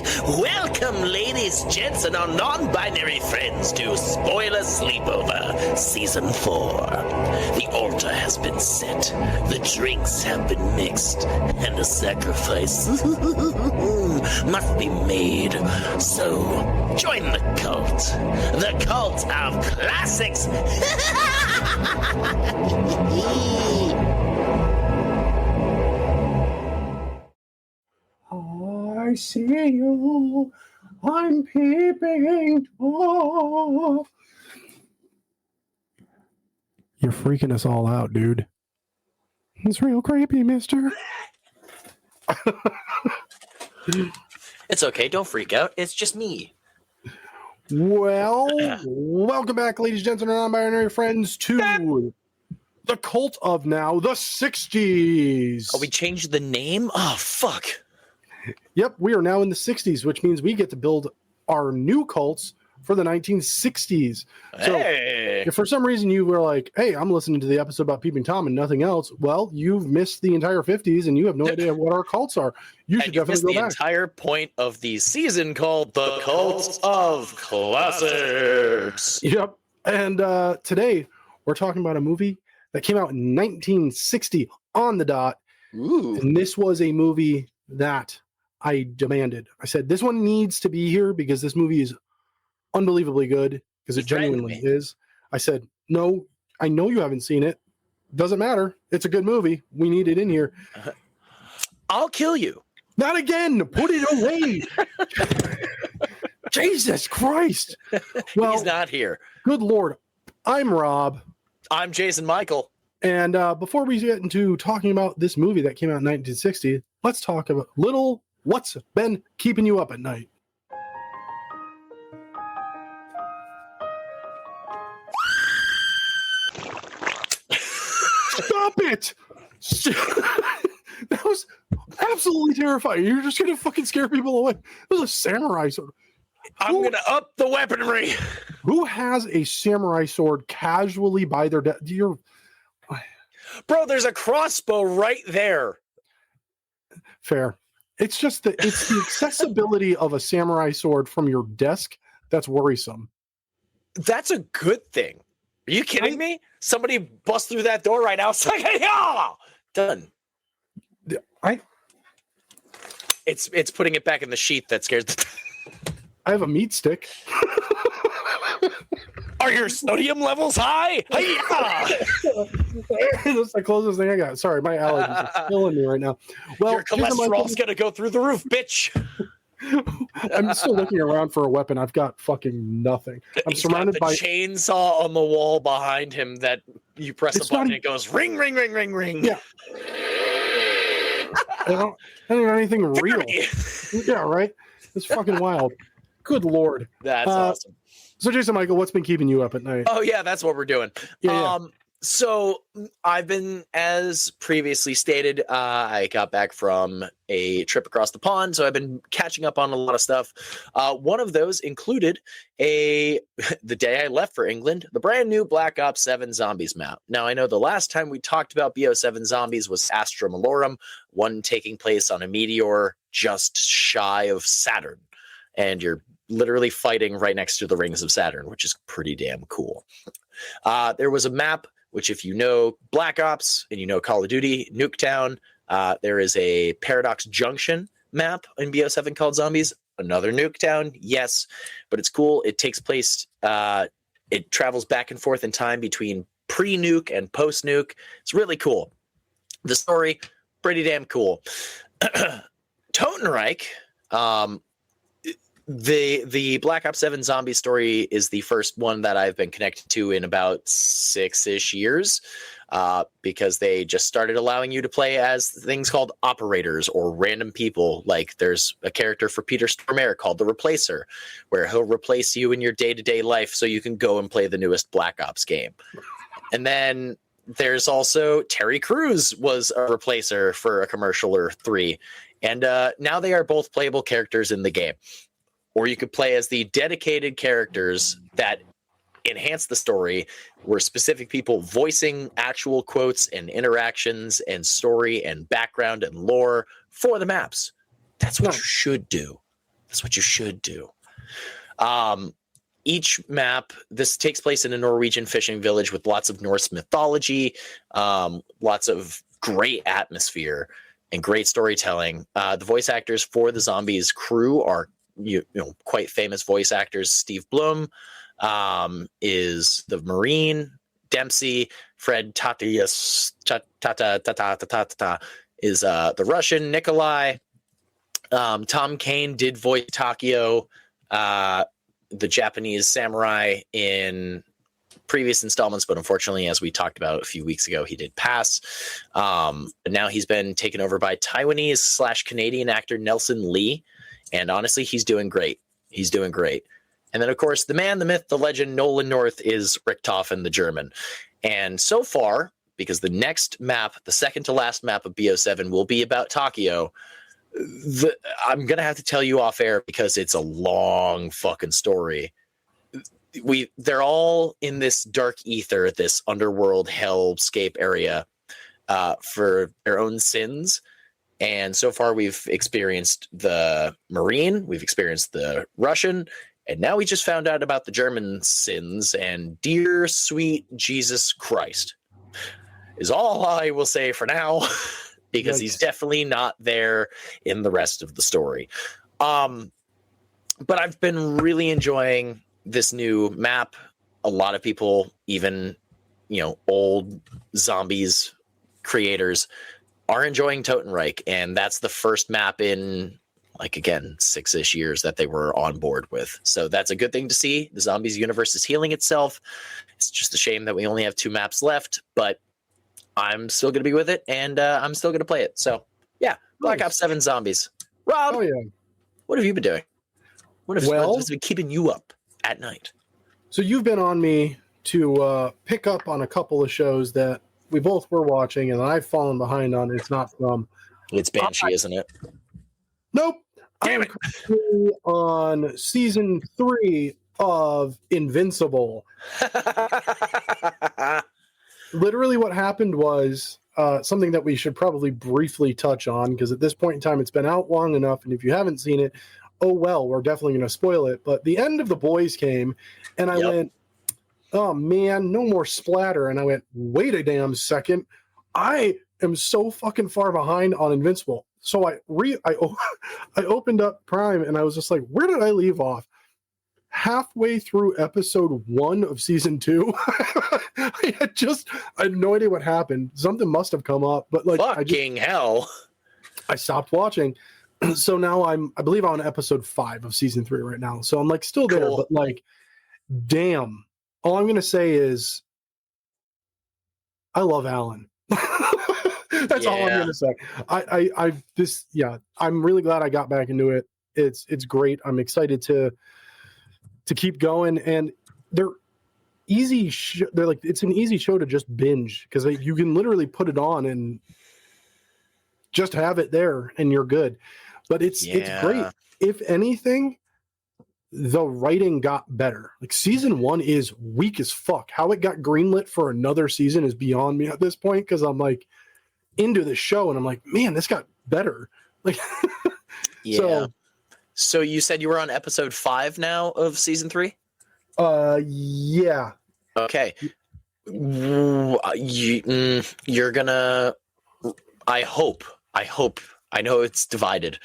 Welcome, ladies, gents, and our non-binary friends to Spoiler Sleepover Season 4. The altar has been set, the drinks have been mixed, and a sacrifice must be made. So, join the cult of classics. I see you. I'm peeping Tom. You're freaking us all out, dude. It's real creepy, mister. It's okay, don't freak out. It's just me. Well, welcome back, ladies, gents, and non-binary friends, to the cult of now the 60s. Oh, we changed the name? Oh, fuck. Yep, we are now in the 60s, which means we get to build our new cults for the 1960s. So if for some reason you were like, hey, I'm listening to the episode about Peeping Tom and nothing else, well, you've missed the entire 50s and you have no idea what our cults are. You should definitely go back. The entire point of the season called The Cults of Classics. Yep. And today we're talking about a movie that came out in 1960 on the dot. Ooh. And this was a movie that I demanded. I said, this one needs to be here because this movie is unbelievably good, because it genuinely is. I said, no, I know you haven't seen it. Doesn't matter. It's a good movie. We need it in here. I'll kill you. Not again. Put it away. Jesus Christ. Well, he's not here. Good Lord. I'm Rob. I'm Jason Michael. And before we get into talking about this movie that came out in 1960, let's talk about little what's been keeping you up at night. Stop it! That was absolutely terrifying. You're just going to fucking scare people away. It was a samurai sword. I'm going to up the weaponry. Who has a samurai sword casually by their desk? Bro, there's a crossbow right there. Fair. It's just it's the accessibility of a samurai sword from your desk that's worrisome. That's a good thing. Are you kidding me? Somebody bust through that door right now. It's like, yeah, done. It's putting it back in the sheath that scares the I have a meat stick. Are your sodium levels high? That's the closest thing I got. Sorry, my allergies are killing me right now. Well, your cholesterol's going to go through the roof, bitch. I'm still looking around for a weapon. I've got fucking nothing. He's surrounded by chainsaw on the wall behind him that you press a button and it goes ring, ring, ring, ring, ring. Yeah. I don't know anything real. Yeah, right? It's fucking wild. Good Lord. That's awesome. So, Jason Michael, what's been keeping you up at night? Oh, yeah, that's what we're doing. Yeah. So I've been, as previously stated, I got back from a trip across the pond, so I've been catching up on a lot of stuff. One of those included the day I left for England, the brand new Black Ops 7 Zombies map. Now, I know the last time we talked about BO7 Zombies was Astra Malorum, one taking place on a meteor just shy of Saturn, and you're literally fighting right next to the rings of Saturn, which is pretty damn cool. There was a map, which if you know Black Ops and you know Call of Duty, Nuketown, there is a Paradox Junction map in BO7 called Zombies. Another Nuketown, yes, but it's cool. It takes place, it travels back and forth in time between pre-nuke and post-nuke. It's really cool. The story, pretty damn cool. Totenreich, the Black Ops 7 zombie story is the first one that I've been connected to in about 6-ish years, because they just started allowing you to play as things called operators or random people. Like there's a character for Peter Stormare called the Replacer, where he'll replace you in your day-to-day life so you can go and play the newest Black Ops game. And then there's also Terry Crews was a replacer for a commercial or 3. And now they are both playable characters in the game. Or you could play as the dedicated characters that enhance the story, where specific people voicing actual quotes and interactions and story and background and lore for the maps. That's what you should do. That's what you should do. Each map, this takes place in a Norwegian fishing village with lots of Norse mythology, lots of great atmosphere and great storytelling. The voice actors for the zombies crew are quite famous voice actors. Steve Blum is the Marine. Dempsey, Fred Tatius is the Russian. Nikolai, Tom Kane did voice Takio, the Japanese samurai, in previous installments, but unfortunately, as we talked about a few weeks ago, he did pass. But now he's been taken over by Taiwanese/Canadian actor Nelson Lee, and honestly, he's doing great. He's doing great. And then, of course, the man, the myth, the legend, Nolan North is Richtofen, the German. And so far, because the next map, the second to last map of BO7, will be about Takio, I'm going to have to tell you off air because it's a long fucking story. They're all in this dark ether, this underworld hellscape area for their own sins. And so far, we've experienced the Marine, we've experienced the Russian, and now we just found out about the German sins, and dear sweet Jesus Christ is all I will say for now, because he's definitely not there in the rest of the story. But I've been really enjoying this new map. A lot of people, even, old zombies creators, are enjoying Totenreich, and that's the first map in, 6-ish years that they were on board with. So that's a good thing to see. The zombies universe is healing itself. It's just a shame that we only have 2 maps left, but I'm still going to be with it, and I'm still going to play it. So, yeah, Black Ops 7 Zombies. Rob, what have you been doing? What's been keeping you up at night? So you've been on me to pick up on a couple of shows that we both were watching, and I've fallen behind on. It's not from... It's Banshee, isn't it? Nope. Damn it. I'm on season 3 of Invincible. Literally what happened was something that we should probably briefly touch on, because at this point in time, it's been out long enough, and if you haven't seen it, oh well, we're definitely going to spoil it. But the end of The Boys came, and I went, oh man, no more splatter. And I went, wait a damn second. I am so fucking far behind on Invincible. So I opened up Prime, and I was just like, where did I leave off? Halfway through episode 1 of season 2. I had no idea what happened. Something must have come up, but hell. I stopped watching. So now I believe I'm on episode 5 of season 3 right now. So I'm still there, but damn. All I'm going to say is I love Alan. That's all I'm going to say. I'm really glad I got back into it. It's great. I'm excited to keep going, and they're easy. It's an easy show to just binge, because you can literally put it on and just have it there and you're good. But it's great. If anything, the writing got better. Season 1 is weak as fuck. How it got greenlit for another season is beyond me at this point, because I'm into the show, and I'm like, man, this got better. So you said you were on episode 5 now of season 3? Yeah. Okay. You're gonna... I hope. I know it's divided.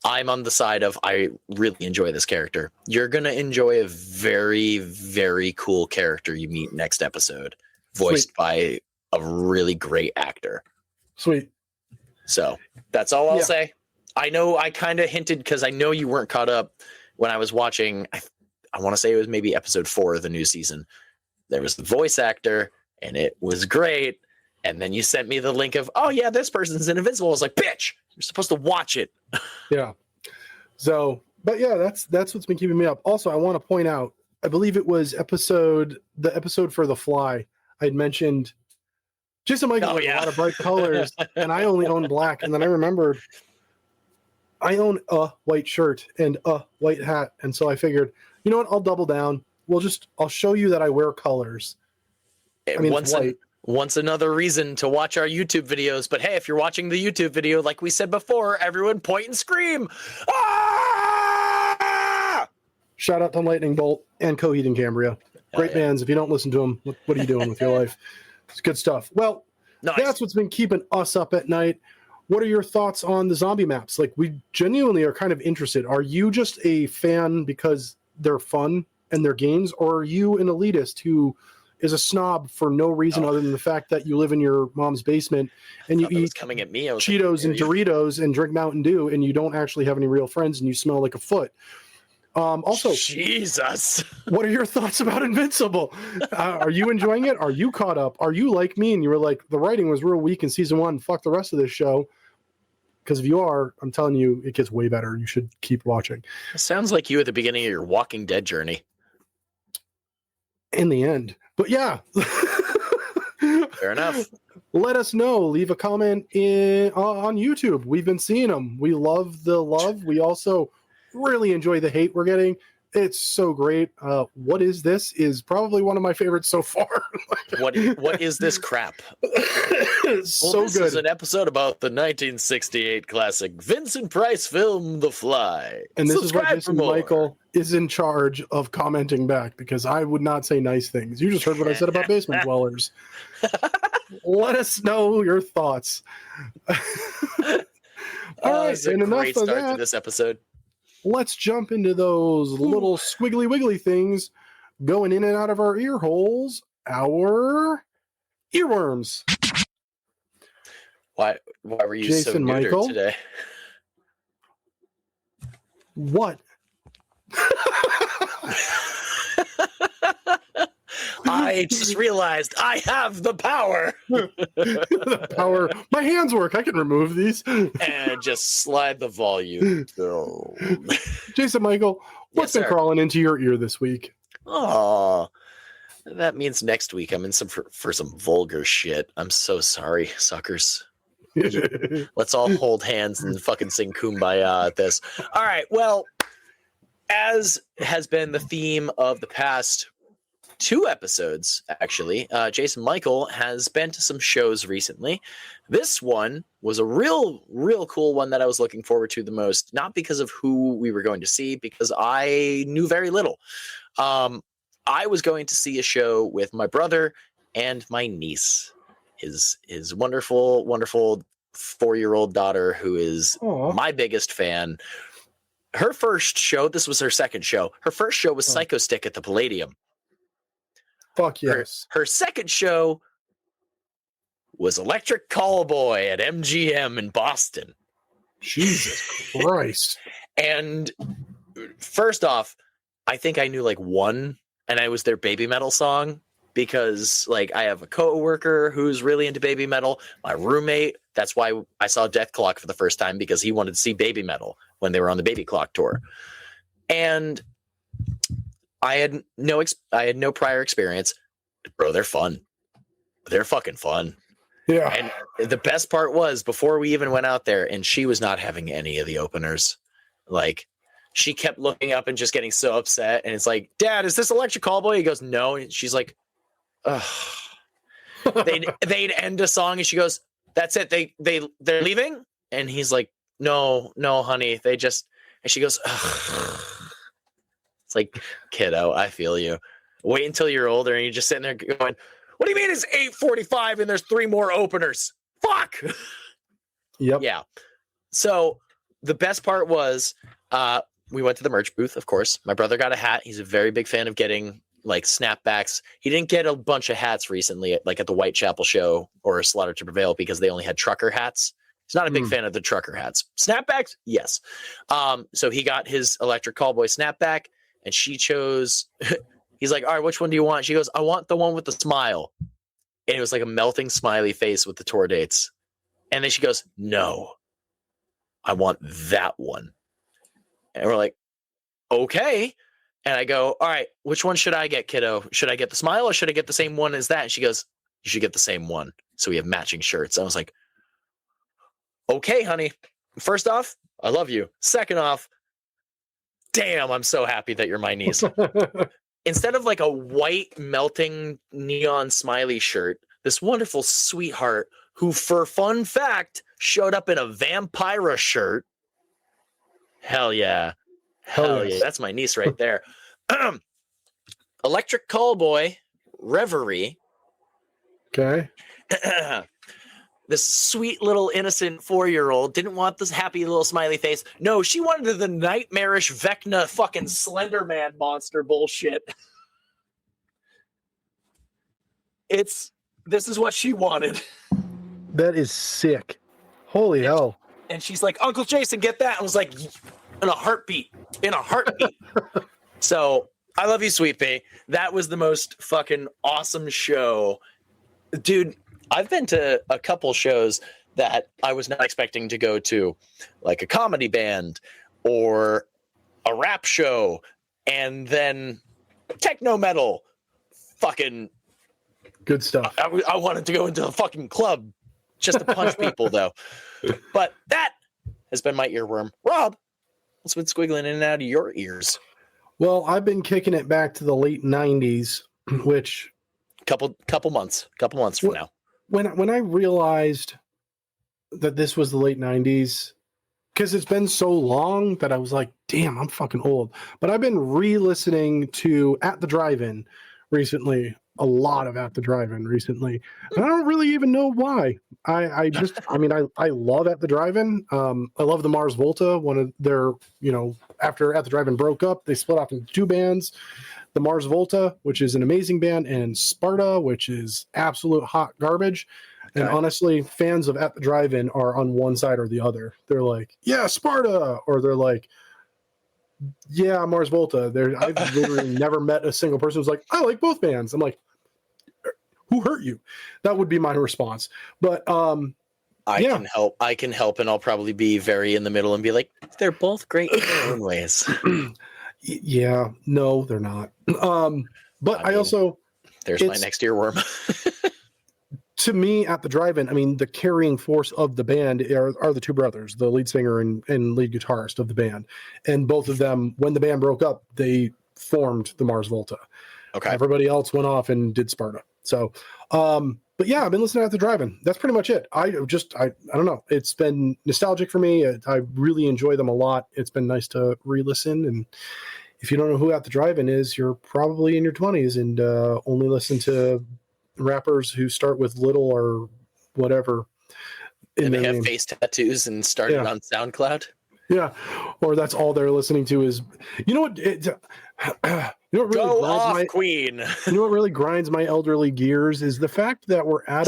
I'm on the side of I really enjoy this character. You're gonna enjoy a very, very cool character you meet next episode, voiced by a really great actor. Sweet. So that's all I'll say. I know I kind of hinted, because I know you weren't caught up when I was watching. I want to say it was maybe episode 4 of the new season. There was the voice actor, and it was great. And then you sent me the link of, oh yeah, this person's in Invincible. I was like, bitch, you're supposed to watch it. Yeah. So, but yeah, that's what's been keeping me up. Also, I want to point out, I believe it was the episode for The Fly. I had mentioned Jason Michael has a lot of bright colors, and I only own black. And then I remembered I own a white shirt and a white hat. And so I figured, you know what? I'll double down. I'll show you that I wear colors. Once another reason to watch our YouTube videos. But hey, if you're watching the YouTube video, like we said before, everyone point and scream. Ah! Shout out to Lightning Bolt and Coheed and Cambria. Great bands. If you don't listen to them, what are you doing with your life? It's good stuff. Well, that's what's been keeping us up at night. What are your thoughts on the zombie maps? Like, we genuinely are kind of interested. Are you just a fan because they're fun and they're games, or are you an elitist who is a snob for no reason other than the fact that you live in your mom's basement and you eat coming at me. Cheetos and Doritos and drink Mountain Dew and you don't actually have any real friends and you smell like a foot? Also, Jesus, what are your thoughts about Invincible? Are you enjoying it? Are you caught up? Are you like me and you were like, the writing was real weak in season 1, fuck the rest of this show? Because if you are, I'm telling you, it gets way better. You should keep watching. It sounds like you at the beginning of your Walking Dead journey. In the end. But yeah. Fair enough. Let us know. Leave a comment on YouTube. We've been seeing them. We love the love. We also really enjoy the hate we're getting. It's so great. What is this? Is probably one of my favorites so far. What is this crap? So this good. Is an episode about the 1968 classic Vincent Price film The Fly. And this is what Jason Michael is in charge of commenting back, because I would not say nice things. You just heard what I said about basement dwellers. Let us know your thoughts. All right, and enough great of start that. to this episode. Let's jump into those little squiggly wiggly things going in and out of our ear holes, our earworms. Why were you Jason so neutered Michael? Today? What? I just realized I have the power. The power. My hands work. I can remove these. And just slide the volume. Jason Michael, what's been crawling into your ear this week? Oh, that means next week I'm in for some vulgar shit. I'm so sorry, suckers. Let's all hold hands and fucking sing Kumbaya at this. All right. Well, as has been the theme of the past 2 episodes, actually, Jason Michael has been to some shows recently. This one was a real cool one that I was looking forward to the most, not because of who we were going to see, because I knew very little. I was going to see a show with my brother and my niece, his wonderful 4-year-old daughter, who is my biggest fan. Her first show, this was her second show. Her first show was Psycho Stick at the Palladium. Fuck yes. Her second show was Electric Callboy at MGM in Boston. Jesus Christ. And first off, I think I knew like one, and I was their baby metal song, because like I have a coworker who's really into baby metal. My roommate, that's why I saw Death Clock for the first time, because he wanted to see baby metal when they were on the Baby Clock tour. And I had no prior experience. Bro, they're fun. They're fucking fun. Yeah. And the best part was, before we even went out there, and she was not having any of the openers. Like, she kept looking up and just getting so upset. And it's like, Dad, is this Electric Callboy? He goes, no. And she's like, ugh. They'd end a song and she goes, that's it. They're leaving. And he's like, no, honey. And she goes, ugh. It's like, kiddo, I feel you. Wait until you're older and you're just sitting there going, what do you mean it's 8:45 and there's 3 more openers? Fuck. Yep. Yeah. So the best part was, we went to the merch booth, of course. My brother got a hat. He's a very big fan of getting like snapbacks. He didn't get a bunch of hats recently, like at the Whitechapel show or Slaughter to Prevail, because they only had trucker hats. He's not a big fan of the trucker hats. Snapbacks, yes. So he got his Electric Callboy snapback, and she chose. He's like, all right, which one do you want? She goes, I want the one with the smile. And it was like a melting smiley face with the tour dates. And then she goes, no, I want that one. And we're like, okay. And I go, all right, which one should I get, kiddo? Should I get the smile or should I get the same one as that? And she goes, you should get the same one. So we have matching shirts. I was like, okay, honey. First off, I love you. Second off, damn, I'm so happy that you're my niece. Instead of like a white melting neon smiley shirt, this wonderful sweetheart who, for fun fact, showed up in a Vampira shirt. Hell yeah. Hell yes. yeah, that's my niece right there. Electric Callboy, Reverie. Okay. This sweet little innocent 4-year-old didn't want this happy little smiley face. No, she wanted the nightmarish Vecna fucking Slender Man monster bullshit. This is what she wanted. That is sick. Holy hell. And she's like, Uncle Jason, get that. I was like, in a heartbeat. So I love you, Sweet Pea. That was the most fucking awesome show. Dude, I've been to a couple shows that I was not expecting to go to, like a comedy band or a rap show, and then techno metal. Fucking good stuff. I wanted to go into a fucking club just to punch people, though. But that has been my earworm. Rob, what's been squiggling in and out of your ears? Well, I've been kicking it back to the late 90s, which couple months from now. When I realized that this was the late 90s, because it's been so long that I was like, damn, I'm fucking old. But I've been re-listening to At the Drive-In recently, a lot of At the Drive-In recently. And I don't really even know why. I love At the Drive-In. I love the Mars Volta. One of their, after At the Drive-In broke up, they split off into two bands. The Mars Volta, which is an amazing band, and Sparta, which is absolute hot garbage. Okay. And honestly, fans of At the Drive-In are on one side or the other. They're like, yeah, Sparta, or they're like, yeah, Mars Volta. I've literally never met a single person who's like, I like both bands. I'm like, who hurt you? That would be my response. But I can help, and I'll probably be very in the middle and be like, they're both great in their own ways. Yeah, no, they're not. But I also, there's my next earworm. To me, At the Drive-In, the carrying force of the band are the two brothers, the lead singer and lead guitarist of the band. And both of them, when the band broke up, they formed the Mars Volta. Okay. Everybody else went off and did Sparta. So, but yeah, I've been listening to At the Drive-In. That's pretty much it. I don't know. It's been nostalgic for me. I really enjoy them a lot. It's been nice to re-listen. And if you don't know who At the Drive-In is, you're probably in your 20s and only listen to rappers who start with little or whatever. And they have face tattoos and started on SoundCloud. Yeah, or that's all they're listening to is, you know what? Really go off, Queen. You know what really grinds my elderly gears is the fact that we're at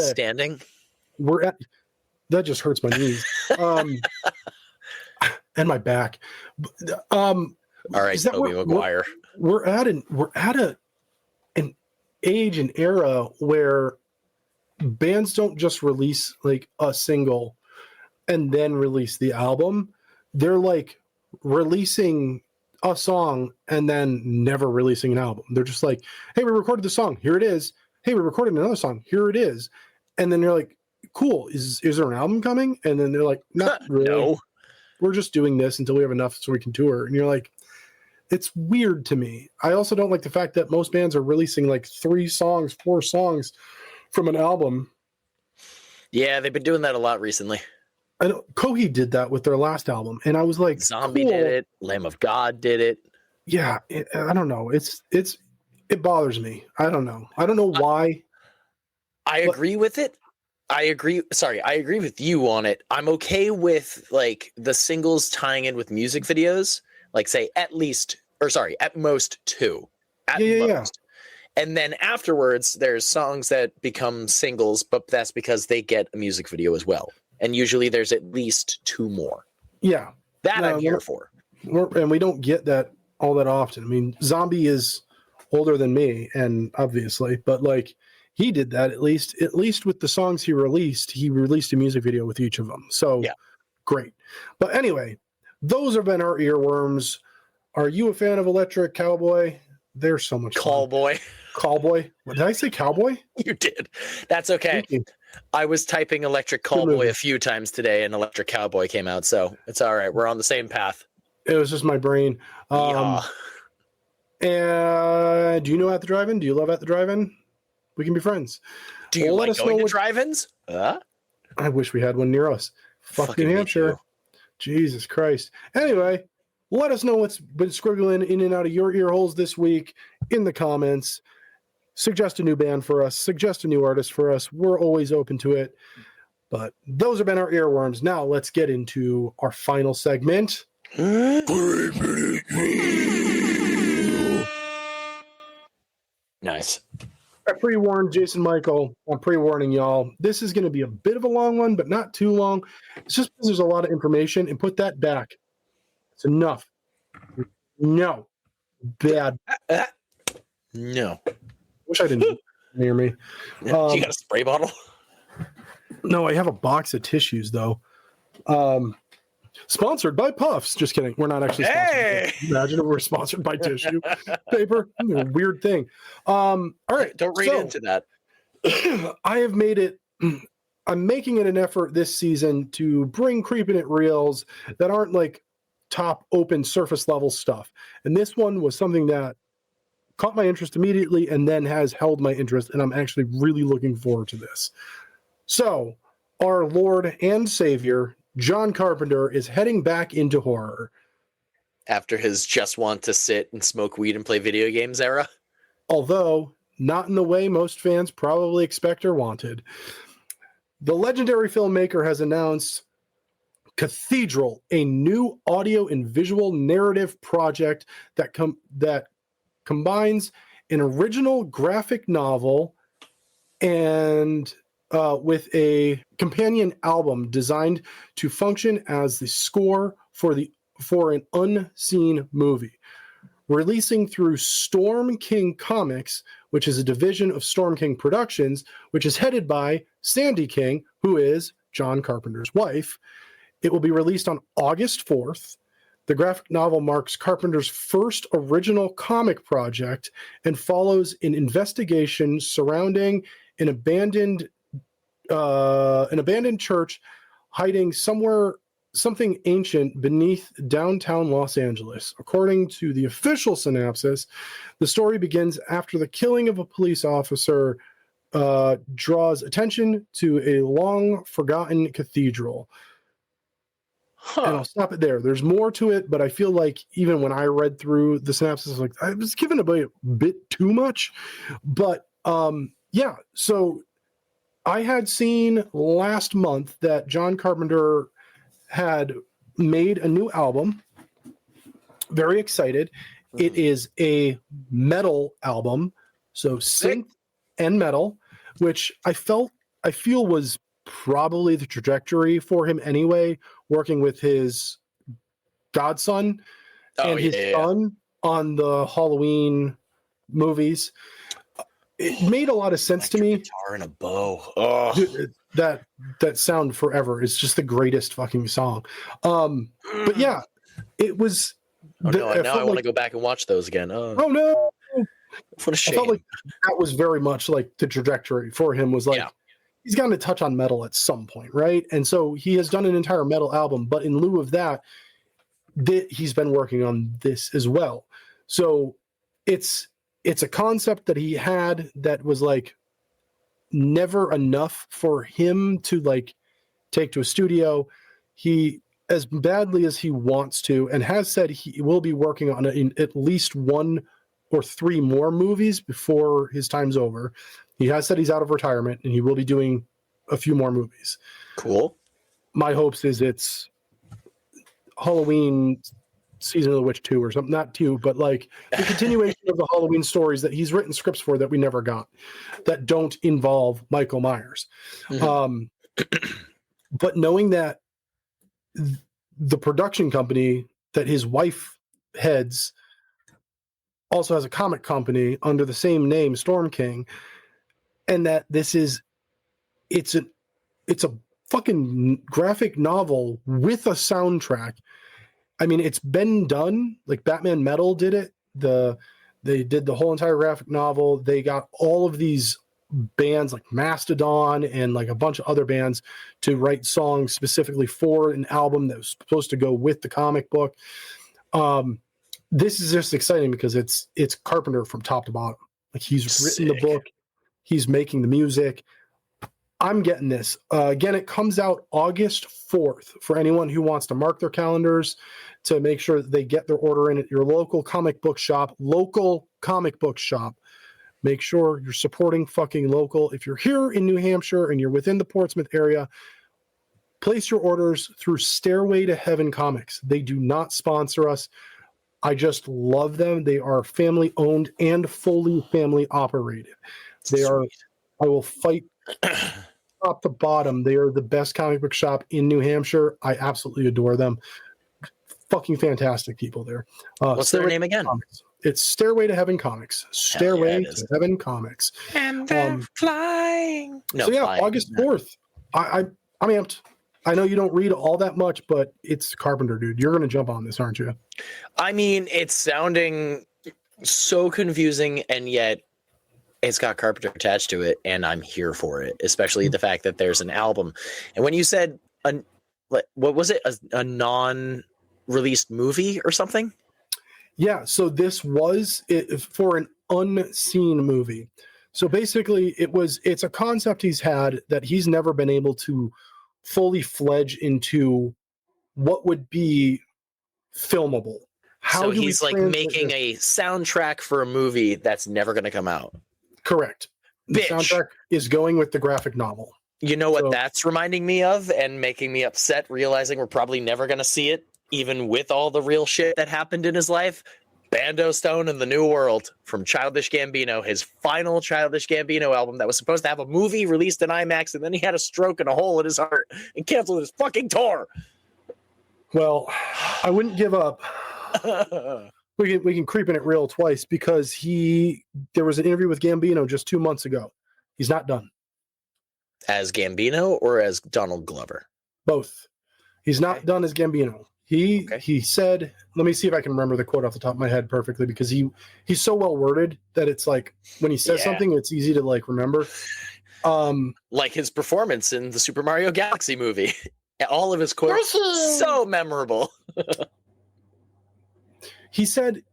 that just hurts my knees, and my back. All right, Toby Maguire. We're at an age and era where bands don't just release like a single and then release the album. They're like releasing a song and then never releasing an album. They're just like, hey, we recorded the song, here it is. Hey, we recorded another song, here it is. And then you're like, cool, is there an album coming? And then they're like, not really. No. We're just doing this until we have enough so we can tour. And you're like, it's weird to me. I also don't like the fact that most bands are releasing like 4 songs from an album. Yeah, they've been doing that a lot recently. I know Coheed did that with their last album, and I was like, Zombie did it. Lamb of God did it. Yeah, I don't know. It bothers me. I don't know why. I agree with it. I agree with you on it. I'm okay with like the singles tying in with music videos, like say at most 2. At most. Yeah. And then afterwards, there's songs that become singles, but that's because they get a music video as well. And usually there's at least 2 more. Yeah. I'm here for. And we don't get that all that often. Zombie is older than me, and obviously, but like he did that at least with the songs he released a music video with each of them. So yeah. Great. But anyway, those have been our earworms. Are you a fan of Electric Cowboy? There's so much Callboy. Callboy. What did I say? Cowboy? You did. That's okay. I was typing Electric Callboy a few times today, and Electric Cowboy came out, so it's all right. We're on the same path. It was just my brain. And do you know At the Drive-In? Do you love At the Drive-In? We can be friends. Do you like going to drive-ins? I wish we had one near us. Fuck New Hampshire. Jesus Christ. Anyway, Let us know what's been squiggling in and out of your ear holes this week in the comments. Suggest a new band for us. Suggest a new artist for us. We're always open to it. But those have been our earworms. Now let's get into our final segment. Nice. I pre-warned Jason Michael. I'm pre-warning y'all. This is going to be a bit of a long one, but not too long. It's just because there's a lot of information, and put that back. It's enough. No. Bad. No. Wish I didn't hear me. You got a spray bottle? No, I have a box of tissues, though. Sponsored by Puffs. Just kidding. We're not actually sponsored. Hey! Imagine if we're sponsored by tissue paper. Weird thing. All right. Don't read into that. I have made it. I'm making it an effort this season to bring Creeping It Reels that aren't like top open surface level stuff. And this one was something that caught my interest immediately and then has held my interest. And I'm actually really looking forward to this. So our Lord and Savior, John Carpenter, is heading back into horror. After his just want to sit and smoke weed and play video games era? Although not in the way most fans probably expect or wanted. The legendary filmmaker has announced Cathedral, a new audio and visual narrative project that combines an original graphic novel and with a companion album designed to function as the score for an unseen movie. Releasing through Storm King Comics, which is a division of Storm King Productions, which is headed by Sandy King, who is John Carpenter's wife. It will be released on August 4th. The graphic novel marks Carpenter's first original comic project and follows an investigation surrounding an abandoned church hiding something ancient beneath downtown Los Angeles. According to the official synopsis, the story begins after the killing of a police officer draws attention to a long-forgotten cathedral. Huh. And I'll stop it there. There's more to it, but I feel like even when I read through the synopsis, like I was given a bit too much. But yeah, so I had seen last month that John Carpenter had made a new album. Very excited. Mm-hmm. It is a metal album, so synth and metal, which I feel was probably the trajectory for him anyway, working with his godson and his son on the Halloween movies. It made a lot of sense to me. Guitar and a bow. Oh. Dude, that sound forever is just the greatest fucking song. But yeah, it was. Now I want to go back and watch those again. Oh no! What a shame. I felt like that was very much like the trajectory for him was like he's gotten to touch on metal at some point, right? And so he has done an entire metal album, but in lieu of that, he's been working on this as well. So it's a concept that he had that was like never enough for him to like take to a studio. He, as badly as he wants to, and has said he will be working on at least 1 or 3 more movies before his time's over. He has said he's out of retirement and he will be doing a few more movies. Cool. My hopes is it's Halloween Season of the Witch 2 or something, not 2, but like the continuation of the Halloween stories that he's written scripts for that we never got, that don't involve Michael Myers. Mm-hmm. But knowing that the production company that his wife heads also has a comic company under the same name, Storm King, and that it's a fucking graphic novel with a soundtrack. I mean, it's been done. Like Batman Metal did it. They did the whole entire graphic novel. They got all of these bands like Mastodon and like a bunch of other bands to write songs specifically for an album that was supposed to go with the comic book. This is just exciting because it's Carpenter from top to bottom. Like he's written the book, he's making the music. I'm getting this. Again, it comes out August 4th for anyone who wants to mark their calendars to make sure that they get their order in at your local comic book shop. Local comic book shop. Make sure you're supporting fucking local. If you're here in New Hampshire and you're within the Portsmouth area, place your orders through Stairway to Heaven Comics. They do not sponsor us. I just love them. They are family owned and fully family operated. They are, I will fight top to bottom. They are the best comic book shop in New Hampshire. I absolutely adore them. Fucking fantastic people there. What's their name again? Comics. It's Stairway to Heaven Comics. Stairway to Heaven Comics. And they're flying. No, so yeah, flying. August 4th. I'm amped. I know you don't read all that much, but it's Carpenter, dude. You're going to jump on this, aren't you? I mean, it's sounding so confusing, and yet it's got Carpenter attached to it, and I'm here for it, especially the fact that there's an album. And when you said, what was it, a non-released movie or something? Yeah, so this was for an unseen movie. So basically, it's a concept he's had that he's never been able to fully fledge into what would be filmable. So he's like making a soundtrack for a movie that's never going to come out. Correct. The soundtrack is going with the graphic novel. You know what that's reminding me of and making me upset, realizing we're probably never going to see it, even with all the real shit that happened in his life? Bando Stone in the New World from Childish Gambino, his final Childish Gambino album that was supposed to have a movie released in IMAX, and then he had a stroke and a hole in his heart and canceled his fucking tour. Well, I wouldn't give up. We can creep in it real twice because there was an interview with Gambino just 2 months ago. He's not done. As Gambino or as Donald Glover? Both. He's not done as Gambino. He said, let me see if I can remember the quote off the top of my head perfectly, because he's so well worded that it's like when he says something, it's easy to like remember. Like his performance in the Super Mario Galaxy movie. All of his quotes so memorable. He said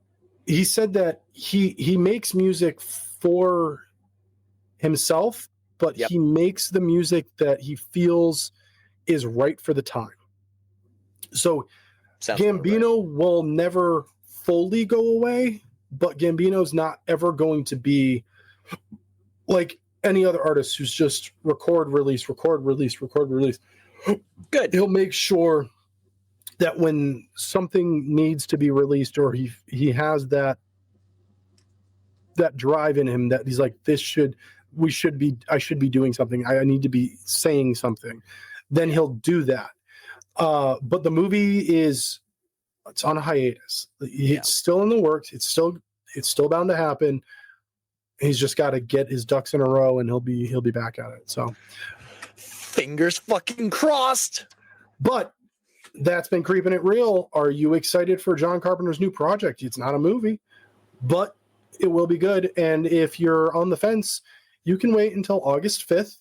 that he makes music for himself, but he makes the music that he feels is right for the time. So Gambino will never fully go away, but Gambino's not ever going to be like any other artist who's just record, release. Good. He'll make sure that when something needs to be released, or he has that drive in him that he's like, I should be doing something. I need to be saying something. Then he'll do that. But the movie it's on a hiatus. It's still in the works. It's still bound to happen. He's just got to get his ducks in a row, and he'll be back at it. So fingers fucking crossed. But that's been Creeping It Real. Are you excited for John Carpenter's new project? It's not a movie, but it will be good. And if you're on the fence, you can wait until August 5th.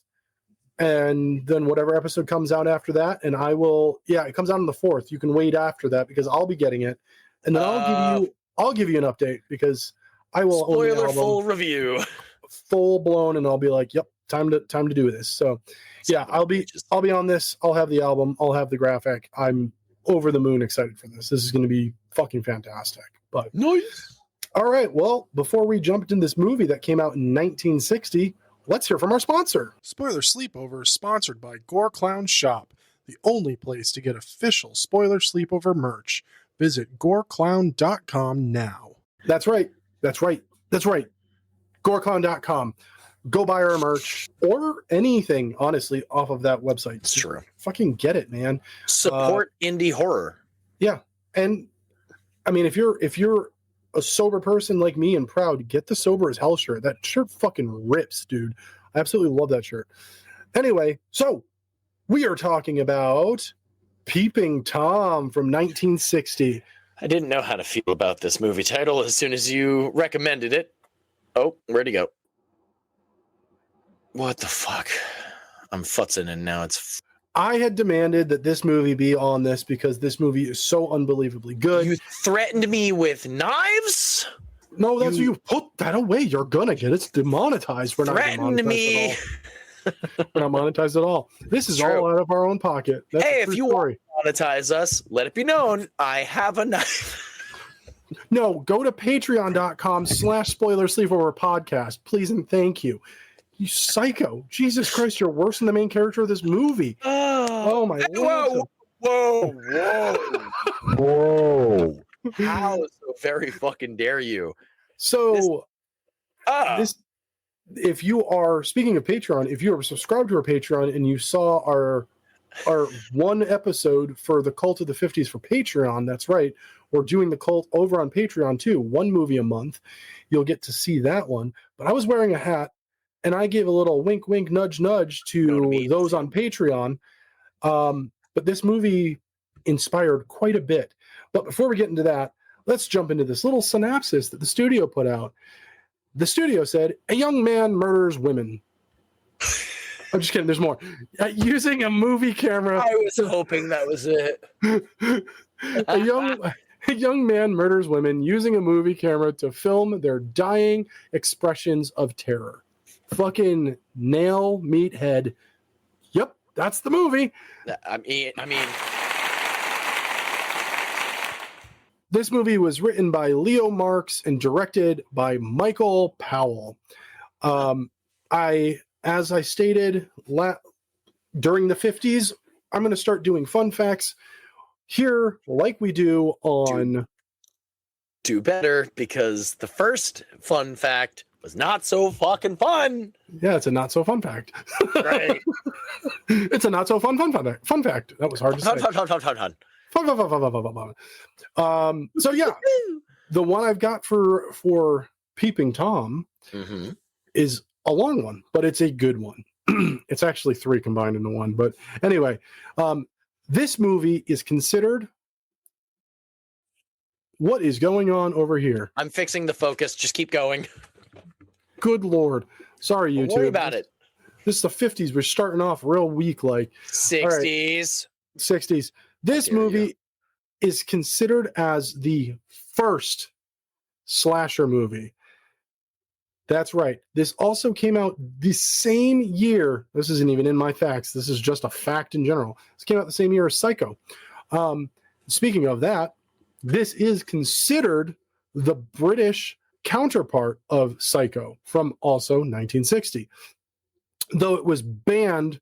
And then whatever episode comes out after that, and it comes out on the 4th. You can wait after that because I'll be getting it, and then I'll give you an update because I will spoiler full review, full blown, and I'll be like, yep, time to do this. So yeah, I'll be on this. I'll have the album. I'll have the graphic. I'm over the moon excited for this. This is going to be fucking fantastic. But nice. All right. Well, before we jump into this movie that came out in 1960. Let's hear from our sponsor. Spoiler Sleepover is sponsored by Gore Clown Shop, the only place to get official Spoiler Sleepover merch. Visit goreclown.com now. That's right. Goreclown.com. Go buy our merch or anything, honestly, off of that website. It's true. Fucking get it, man. Support indie horror. Yeah. And I mean, if you're a sober person like me and proud, get the Sober as Hell shirt. That shirt fucking rips, dude. I absolutely love that shirt. Anyway, so we are talking about Peeping Tom from 1960. I didn't know how to feel about this movie title as soon as you recommended it. Oh, where'd he go? What the fuck? I'm futzing and now it's... I had demanded that this movie be on this because this movie is so unbelievably good. You threatened me with knives? No, you put that away. You're gonna get it demonetized. We're not threatened me. We're not monetized at all. This is True. all out of our own pocket. That's Hey, a if true you story. want to monetize us, let it be known I have a knife. No, go to patreon.com/spoiler sleepover podcast, please and thank you. You psycho. Jesus Christ, you're worse than the main character of this movie. Oh my Whoa, whoa. Whoa. How so very fucking dare you? So this if you are, speaking of Patreon, if you are subscribed to our Patreon and you saw our one episode for the Cult of the 50s for Patreon, that's right, we're doing the Cult over on Patreon too, one movie a month. You'll get to see that one. But I was wearing a hat, and I gave a little wink, wink, nudge, nudge to those on Patreon. But this movie inspired quite a bit. But before we get into that, let's jump into this little synopsis that the studio put out. The studio said, a young man murders women. I'm just kidding. There's more. Using a movie camera. I was hoping that was it. A young man murders women using a movie camera to film their dying expressions of terror. Fucking nail, meathead. Yep, that's the movie. I mean, this movie was written by Leo Marks and directed by Michael Powell. As I stated during the 50s, I'm going to start doing fun facts here like we do on... Do better, because the first fun fact was not so fucking fun. Yeah, it's a not so fun fact. Right. It's a not so fun fact. That was hard to say. So yeah, the one I've got for Peeping Tom is a long one, but it's a good one. It's actually 3 combined into one. But anyway, this movie is considered... What is going on over here? I'm fixing the focus. Just keep going. Good Lord. Sorry, YouTube. Don't worry about it. This is the 50s. We're starting off real weak, like 60s. 60s. This movie is considered as the first slasher movie. That's right. This also came out the same year. This isn't even in my facts. This is just a fact in general. This came out the same year as Psycho. Speaking of that, this is considered the British counterpart of Psycho from also 1960. Though it was banned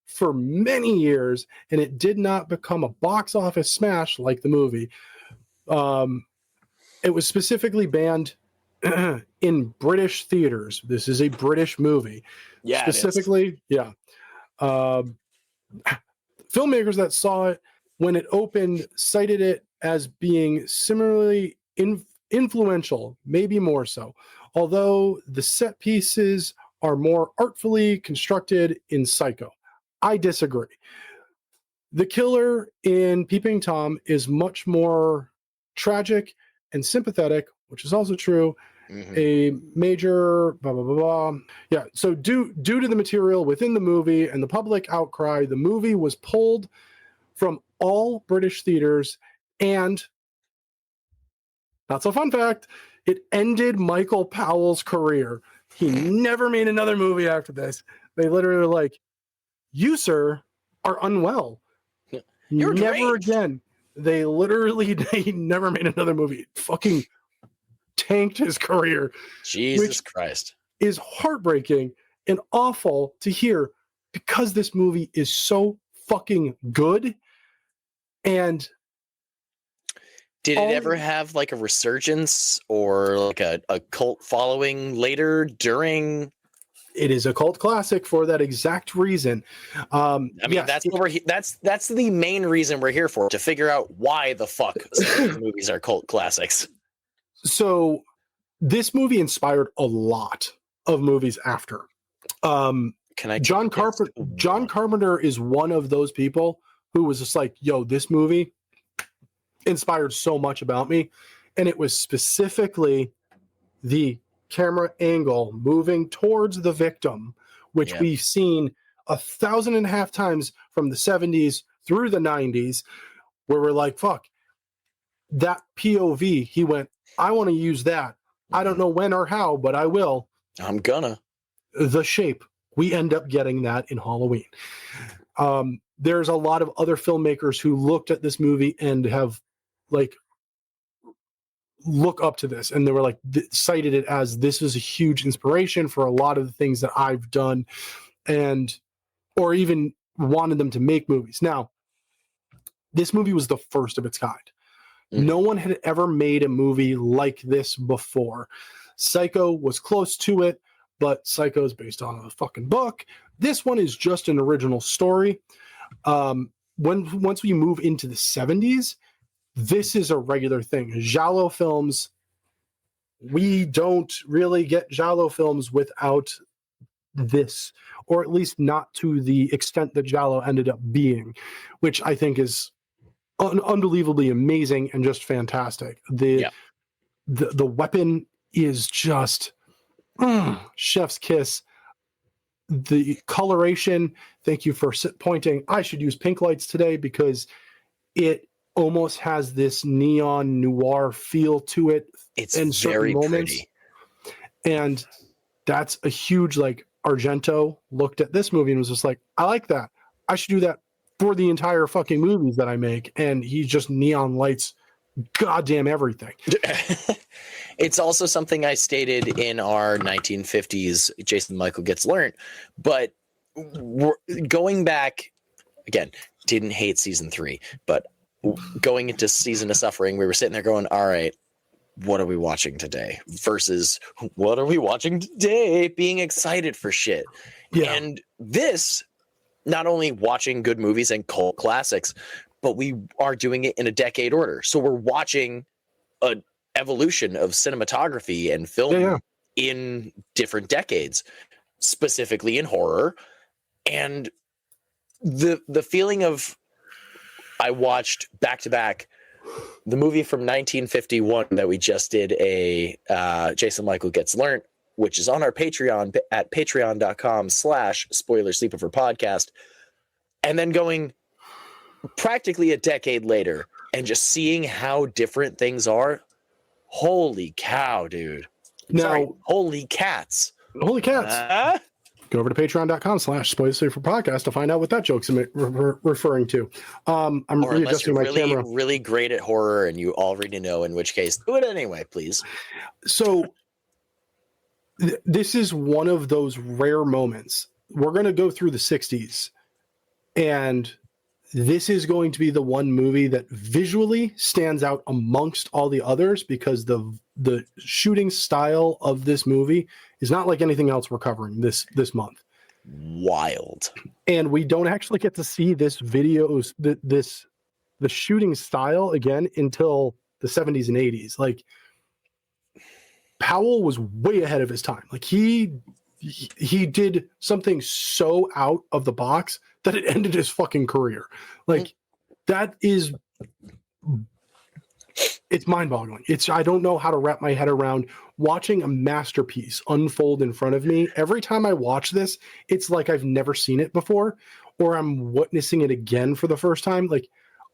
for many years and it did not become a box office smash like the movie. It was specifically banned in British theaters. This is a British movie. Yeah. Specifically, yeah. Filmmakers that saw it when it opened cited it as being similarly influential, maybe more so, although the set pieces are more artfully constructed in Psycho. I disagree. The killer in Peeping Tom is much more tragic and sympathetic, which is also true. A major blah, blah, blah, blah. Yeah, so due to the material within the movie and the public outcry, the movie was pulled from all British theaters. And, not so fun fact, it ended Michael Powell's career. He never made another movie after this. They literally were like, you, sir, are unwell. You're never again. They never made another movie. It fucking tanked his career. Jesus Christ. Is heartbreaking and awful to hear because this movie is so fucking good. And did it ever have like a resurgence or like a cult following later during? It is a cult classic for that exact reason. I mean, yes, that's the main reason we're here for, to figure out why the fuck movies are cult classics. So this movie inspired a lot of movies after. John Carpenter is one of those people who was just like, yo, this movie inspired so much about me. And it was specifically the camera angle moving towards the victim, which we've seen 1,500 times from the 70s through the 90s, where we're like, fuck, that POV, he went, I want to use that. I don't know when or how, but I will. I'm gonna. The Shape, we end up getting that in Halloween. There's a lot of other filmmakers who looked at this movie and have like look up to this, and they were like cited it as this is a huge inspiration for a lot of the things that I've done, and or even wanted them to make movies. Now, this movie was the first of its kind. No one had ever made a movie like this before. Psycho was close to it, but Psycho is based on a fucking book. This one is just an original story. Once we move into the 70s, this is a regular thing. Giallo films, we don't really get Giallo films without this, or at least not to the extent that Giallo ended up being, which I think is unbelievably amazing and just fantastic. The weapon is just chef's kiss. The coloration, thank you for pointing. I should use pink lights today because it almost has this neon noir feel to it. It's in very pretty. And that's a huge, like, Argento looked at this movie and was just like, I like that. I should do that for the entire fucking movies that I make. And he just neon lights goddamn everything. It's also something I stated in our 1950s Jason Michael Gets Learnt, but going back again, didn't hate season 3, but going into Season of Suffering, we were sitting there going, all right, what are we watching today versus what are we watching today, being excited for shit. Yeah. And this, not only watching good movies and cult classics, but we are doing it in a decade order. So we're watching a evolution of cinematography and film in different decades, specifically in horror. And the feeling of, I watched back to back the movie from 1951 that we just did a Jason Michael Gets Learnt, which is on our Patreon at patreon.com/spoilersleepoverpodcast. And then going practically a decade later and just seeing how different things are. Holy cow, dude. Holy cats. Holy cats. Go over to patreon.com/spoilersleepoverpodcast to find out what that joke's referring to. I'm readjusting my camera. Really great at horror and you already know, in which case, do it anyway, please. So this is one of those rare moments. We're going to go through the 60s, and this is going to be the one movie that visually stands out amongst all the others because the shooting style of this movie is not like anything else we're covering this month. Wild. And we don't actually get to see the shooting style again until the 70s and 80s. Like, Powell was way ahead of his time. Like, he did something so out of the box that it ended his fucking career. Like, that is, it's mind-boggling. I don't know how to wrap my head around watching a masterpiece unfold in front of me. Every time I watch this, it's like I've never seen it before, or I'm witnessing it again for the first time. Like,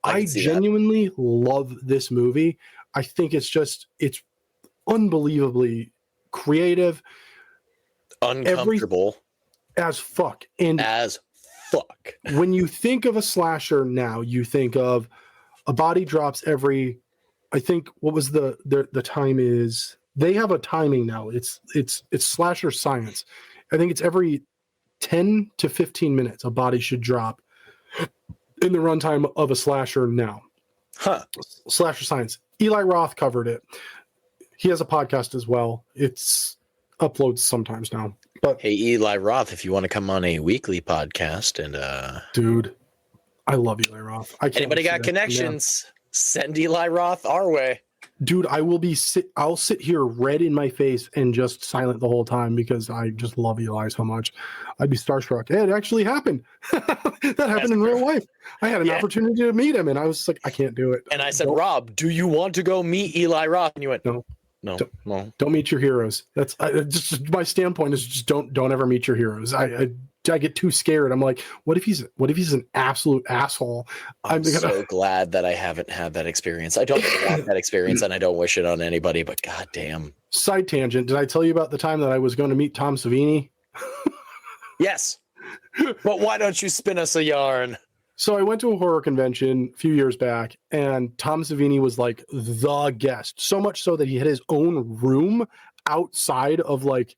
I genuinely love this movie. I think it's unbelievably creative, uncomfortable as fuck. And as fuck. When you think of a slasher now, you think of a body drops every, I think, what was the time is, they have a timing now. It's slasher science. I think it's every 10 to 15 minutes a body should drop in the runtime of a slasher now. Slasher science. Eli Roth covered it. He has a podcast as well. It's uploads sometimes now. But hey, Eli Roth, if you want to come on a weekly podcast and dude, I love Eli Roth. Anybody got connections? Yeah. Send Eli Roth our way. Dude, I'll sit here red in my face and just silent the whole time because I just love Eli so much. I'd be starstruck. Hey, it actually happened. That happened in real life. I had an opportunity to meet him and I was like, I can't do it. And I said, Rob, do you want to go meet Eli Roth? And you went, no. Don't meet your heroes. That's just my standpoint is just don't ever meet your heroes. I get too scared. I'm like, what if he's an absolute asshole? I'm so glad that I haven't had that experience. I don't want that experience and I don't wish it on anybody, but goddamn. Side tangent. Did I tell you about the time that I was going to meet Tom Savini? Yes. But why don't you spin us a yarn? So I went to a horror convention a few years back, and Tom Savini was like the guest. So much so that he had his own room outside of like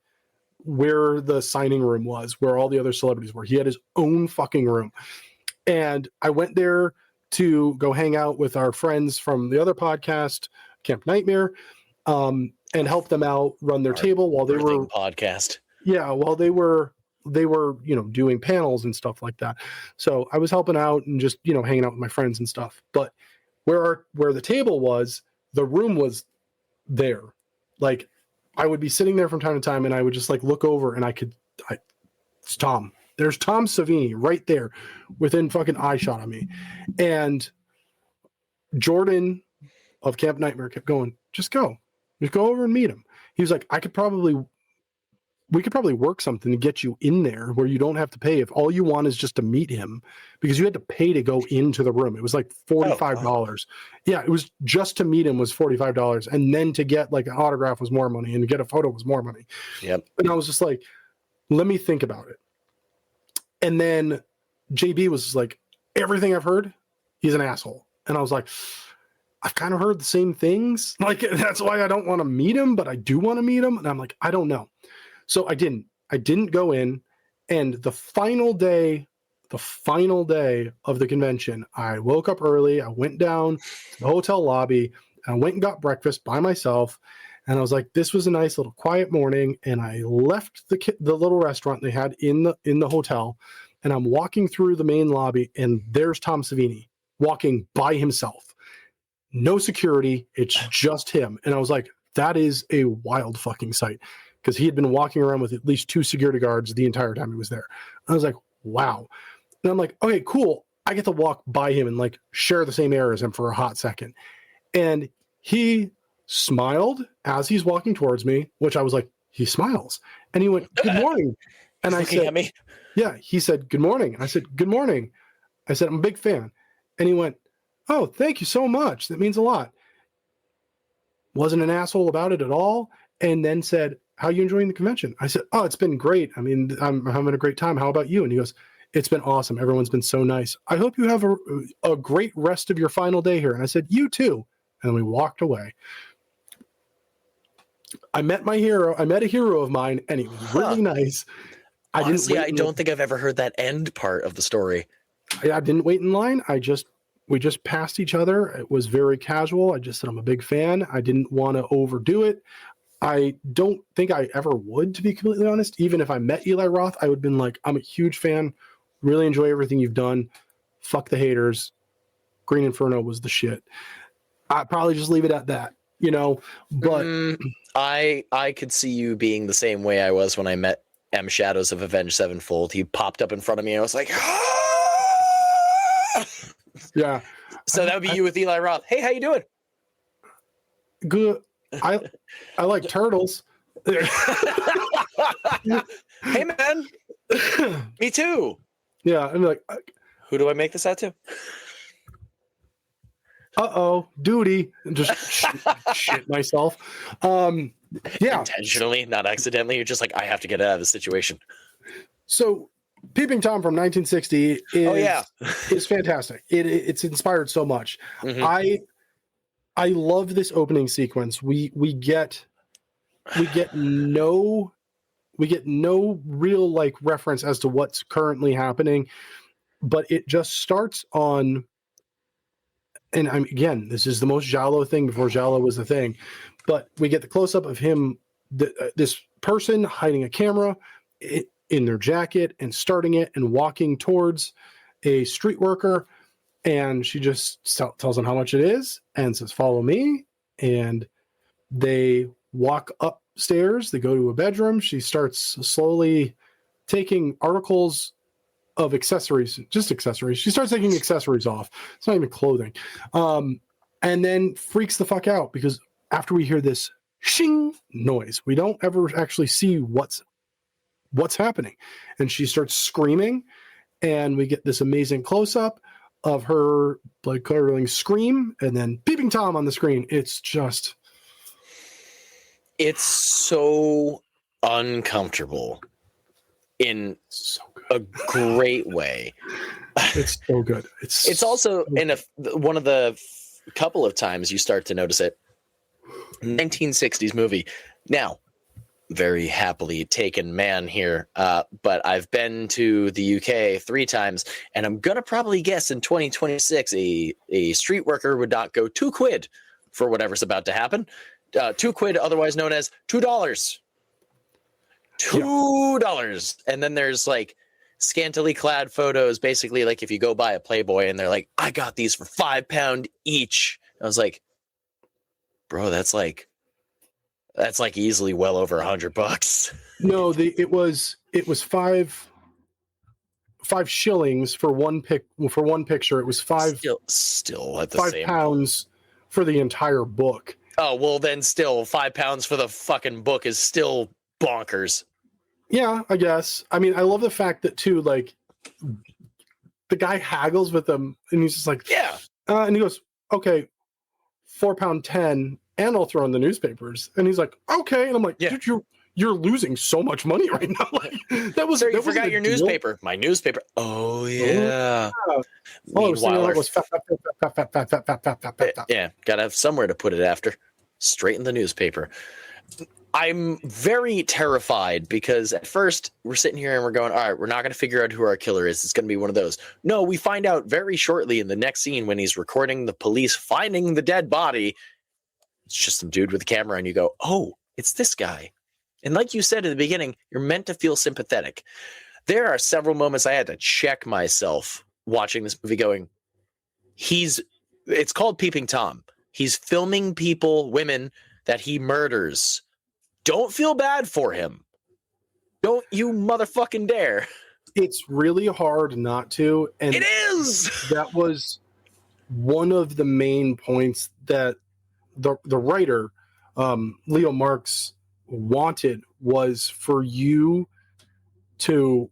where the signing room was, where all the other celebrities were. He had his own fucking room. And I went there to go hang out with our friends from the other podcast, Camp Nightmare, and help them out run their table while they were podcast. Yeah, while they were doing panels and stuff like that. So I was helping out and just hanging out with my friends and stuff. But where the table was, the room was there. Like I would be sitting there from time to time, and I would just like look over, and it's Tom. There's Tom Savini right there, within fucking eye shot of me, and Jordan of Camp Nightmare kept going, just go over and meet him. He was like, we could probably work something to get you in there where you don't have to pay if all you want is just to meet him, because you had to pay to go into the room. It was like $45. Oh, wow. Yeah, it was just to meet him was $45. And then to get like an autograph was more money, and to get a photo was more money. Yep. And I was just like, let me think about it. And then JB was just like, everything I've heard, he's an asshole. And I was like, I've kind of heard the same things. Like, that's why I don't want to meet him, but I do want to meet him. And I'm like, I don't know. So I didn't go in. And the final day of the convention, I woke up early. I went down to the hotel lobby. I went and got breakfast by myself. And I was like, this was a nice little quiet morning. And I left the little restaurant they had in the hotel. And I'm walking through the main lobby, and there's Tom Savini walking by himself. No security. It's just him. And I was like, that is a wild fucking sight, because he had been walking around with at least 2 security guards the entire time he was there. I was like, wow. And I'm like, okay, cool. I get to walk by him and like share the same air as him for a hot second. And he smiled as he's walking towards me, which I was like, he smiles. And he went, good morning. And I said, at me. Yeah, he said, good morning. And I said, good morning. I said, I'm a big fan. And he went, oh, thank you so much. That means a lot. Wasn't an asshole about it at all. And then said, how are you enjoying the convention? I said, oh, it's been great. I mean, I'm having a great time. How about you? And he goes, it's been awesome. Everyone's been so nice. I hope you have a great rest of your final day here. And I said, you too. And then we walked away. I met my hero. I met a hero of mine, and he was really nice. Honestly, I don't think I've ever heard that end part of the story. I didn't wait in line. We just passed each other. It was very casual. I just said I'm a big fan. I didn't want to overdo it. I don't think I ever would, to be completely honest. Even if I met Eli Roth, I would have been like, I'm a huge fan. Really enjoy everything you've done. Fuck the haters. Green Inferno was the shit. I'd probably just leave it at that, but I could see you being the same way I was when I met M Shadows of Avenged Sevenfold. He popped up in front of me and I was like, ah! Yeah. So that would be you with Eli Roth. Hey, how you doing? Good. I like turtles. Hey man. Me too. Yeah. I'm like, who do I make this out to? Duty. And just shit myself. Yeah. Intentionally, not accidentally. You're just like, I have to get out of the situation. So Peeping Tom from 1960 is fantastic. It's inspired so much. Mm-hmm. I love this opening sequence. We get no real like reference as to what's currently happening, but it just starts on. And again, this is the most Giallo thing before Giallo was the thing, but we get the close up of him, this person hiding a camera in their jacket and starting it and walking towards a street worker. And she just tells him how much it is and says, follow me. And they walk upstairs. They go to a bedroom. She starts slowly taking articles of accessories, just accessories. She starts taking accessories off. It's not even clothing. And then freaks the fuck out, because after we hear this shing noise, we don't ever actually see what's happening. And she starts screaming, and we get this amazing close-up of her blood-curdling scream, and then Peeping Tom on the screen. It's so uncomfortable. in So good. a great way. It's so good. It's also in one of the couple of times you start to notice it. 1960s movie. Now, very happily taken man here, but I've been to the UK 3 times, and I'm gonna probably guess in 2026 a street worker would not go £2 for whatever's about to happen. £2, otherwise known as $2. $2, and then there's like scantily clad photos, basically like if you go buy a Playboy and they're like, I got these for £5 each. I was like, bro, that's like easily well over $100. No, it was 5 shillings for one picture. It was still at the same £5 for the entire book. Oh, well then still £5 for the fucking book is still bonkers. Yeah, I guess. I mean, I love the fact that too, like, the guy haggles with them and he's just like, yeah. And he goes, okay, £4.10, and I'll throw in the newspapers. And he's like, okay. And I'm like, dude, you're losing so much money right now. Like, Sir, you forgot your newspaper. My newspaper. Oh yeah. Meanwhile, it was fat. Yeah, gotta have somewhere to put it after. Straight in the newspaper. I'm very terrified because at first we're sitting here and we're going, all right, we're not going to figure out who our killer is. It's going to be one of those. No, we find out very shortly in the next scene when he's recording the police finding the dead body. It's just some dude with a camera and you go, oh, it's this guy. And like you said at the beginning, you're meant to feel sympathetic. There are several moments I had to check myself watching this movie going, it's called Peeping Tom. He's filming women that he murders. Don't feel bad for him. Don't you motherfucking dare. It's really hard not to. And it is. That was one of the main points that the writer, Leo Marx, wanted, was for you to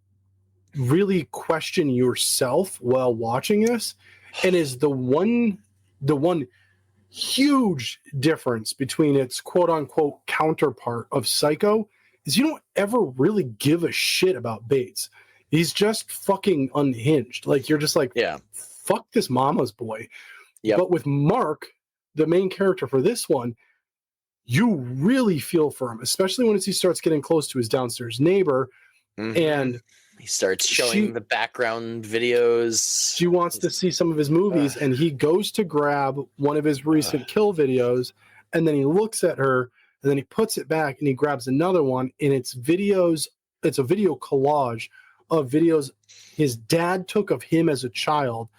really question yourself while watching this. And is the one huge difference between its quote unquote counterpart of Psycho is you don't ever really give a shit about Bates. He's just fucking unhinged. Like, you're just like, yeah, fuck this mama's boy. Yep. But with Mark, the main character for this one, you really feel for him, especially when he starts getting close to his downstairs neighbor. Mm-hmm. And he starts showing the background videos. She wants to see some of his movies, and he goes to grab one of his recent kill videos, and then he looks at her, and then he puts it back, and he grabs another one, and it's videos. It's a video collage of videos his dad took of him as a child,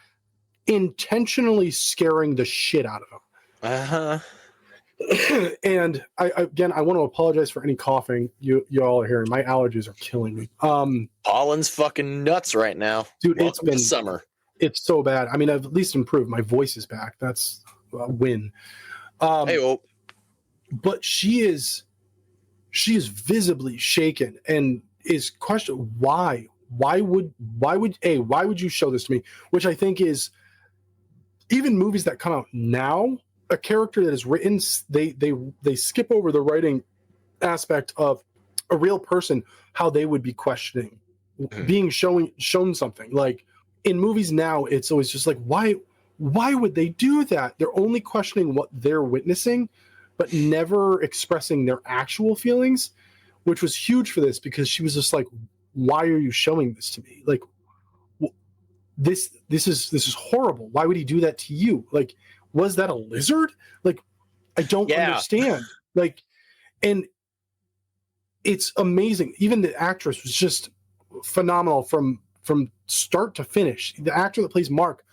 intentionally scaring the shit out of him. Uh-huh. And I want to apologize for any coughing you all are hearing. My allergies are killing me. Pollen's fucking nuts right now, dude. Welcome it's been summer. It's so bad. I mean, I've at least improved. My voice is back. That's a win. But she is visibly shaken and is questioning why would you show this to me? Which I think is, even movies that come out now, a character that is written, they skip over the writing aspect of a real person, how they would be questioning, being shown something. Like in movies now, it's always just like, why would they do that? They're only questioning what they're witnessing, but never expressing their actual feelings, which was huge for this, because she was just like, why are you showing this to me? Like, this is horrible. Why would he do that to you? Like, was that a lizard? Like, I don't understand. Like, and it's amazing. Even the actress was just phenomenal from start to finish. The actor that plays Mark,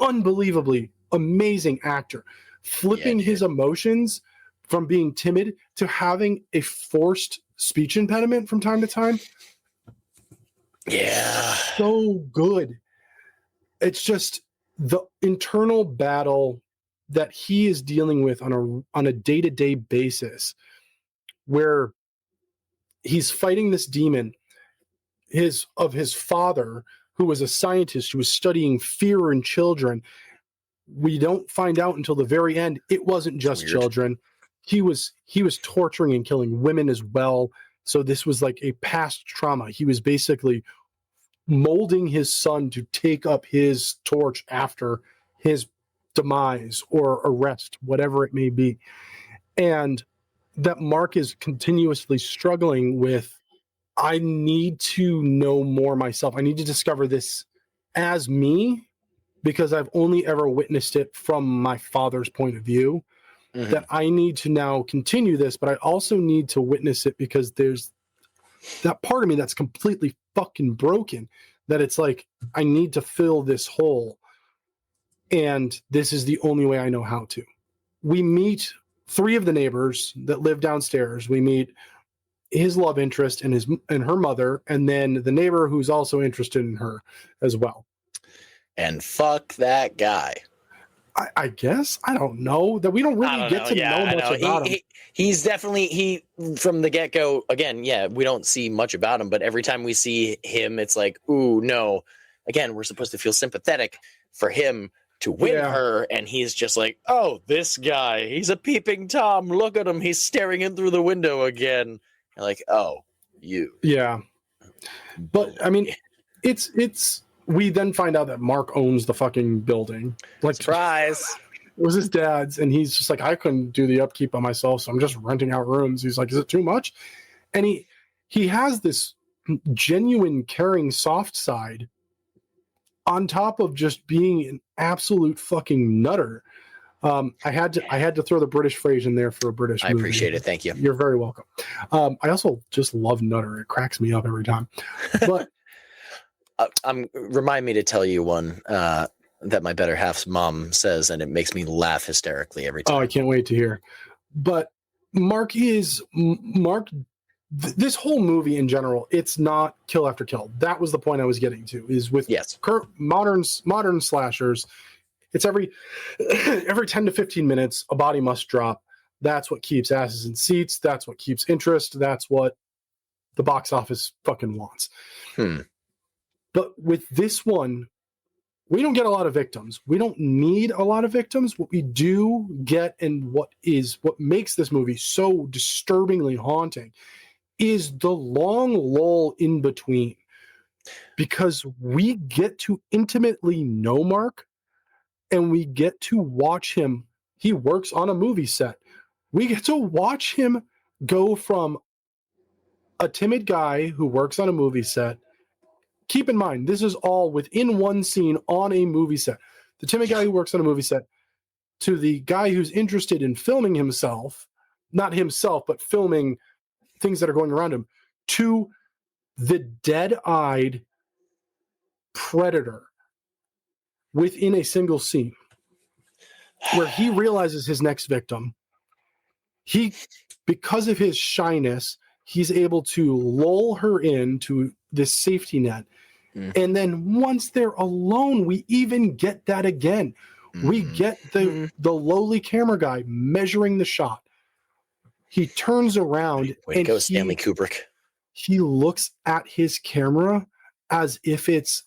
unbelievably amazing actor, flipping his emotions from being timid to having a forced speech impediment from time to time. Yeah, so good. It's just the internal battle that he is dealing with on a day-to-day basis, where he's fighting this demon of his father, who was a scientist who was studying fear in children. We don't find out until the very end it wasn't just children. He was torturing and killing women as well, So this was like a past trauma. He was basically molding his son to take up his torch after his demise or arrest, whatever it may be. And that Mark is continuously struggling with, I need to know more myself. I need to discover this as me, because I've only ever witnessed it from my father's point of view. Mhm. That I need to now continue this, but I also need to witness it because there's that part of me that's completely fucking broken, that it's like, I need to fill this hole. And this is the only way I know how to. We meet 3 of the neighbors that live downstairs. We meet his love interest and her mother, and then the neighbor who's also interested in her as well. And fuck that guy. I guess, I don't know, that we don't really get to know much about him. He's definitely from the get-go. Again, yeah, we don't see much about him, but every time we see him, it's like, ooh, no. Again, we're supposed to feel sympathetic for him to win her, and he's just like, oh, this guy, he's a peeping Tom. Look at him, he's staring in through the window again. You're like, oh, you. Yeah. But I mean, it's we then find out that Mark owns the fucking building. Like, surprise. It was his dad's, and he's just like, I couldn't do the upkeep by myself, so I'm just renting out rooms. He's like, is it too much? And he has this genuine caring soft side on top of just being an absolute fucking nutter. I had to throw the British phrase in there for a British movie. I appreciate it. Thank you. You're very welcome. I also just love nutter. It cracks me up every time. But remind me to tell you one that my better half's mom says, and it makes me laugh hysterically every time. Oh, I can't wait to hear. But Mark, this whole movie in general, it's not kill after kill. That was the point I was getting to, is with modern slashers, it's every 10 to 15 minutes, a body must drop. That's what keeps asses in seats. That's what keeps interest. That's what the box office fucking wants. But with this one, we don't get a lot of victims. We don't need a lot of victims. What we do get, and what makes this movie so disturbingly haunting, is the long lull in between. Because we get to intimately know Mark, and we get to watch him. He works on a movie set. We get to watch him go from a timid guy who works on a movie set. Keep in mind, this is all within one scene on a movie set. The timid guy who works on a movie set, to the guy who's interested in filming himself, not himself, but filming things that are going around him, to the dead-eyed predator within a single scene, where he realizes his next victim. Because of his shyness, he's able to lull her into this safety net. And then once they're alone, we even get that again. We get the lowly camera guy measuring the shot. He turns around and goes Stanley Kubrick. He looks at his camera as if it's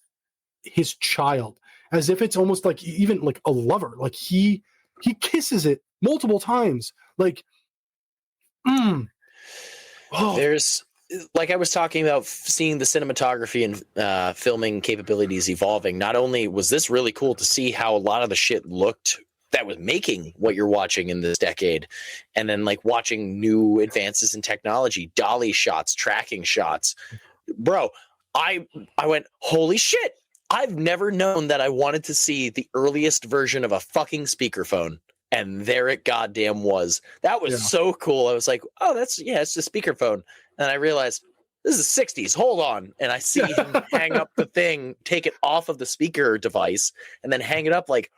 his child, as if it's almost like even like a lover. Like he kisses it multiple times. Like, There's, like I was talking about, seeing the cinematography and filming capabilities evolving. Not only was this really cool to see how a lot of the shit looked that was making what you're watching in this decade, and then like watching new advances in technology, dolly shots, tracking shots. Bro, I went, holy shit. I've never known that I wanted to see the earliest version of a fucking speakerphone. And there it goddamn was. That was so cool. I was like, oh, it's a speakerphone. And I realized, this is the 60s. Hold on. And I see him hang up the thing, take it off of the speaker device, and then hang it up. Like,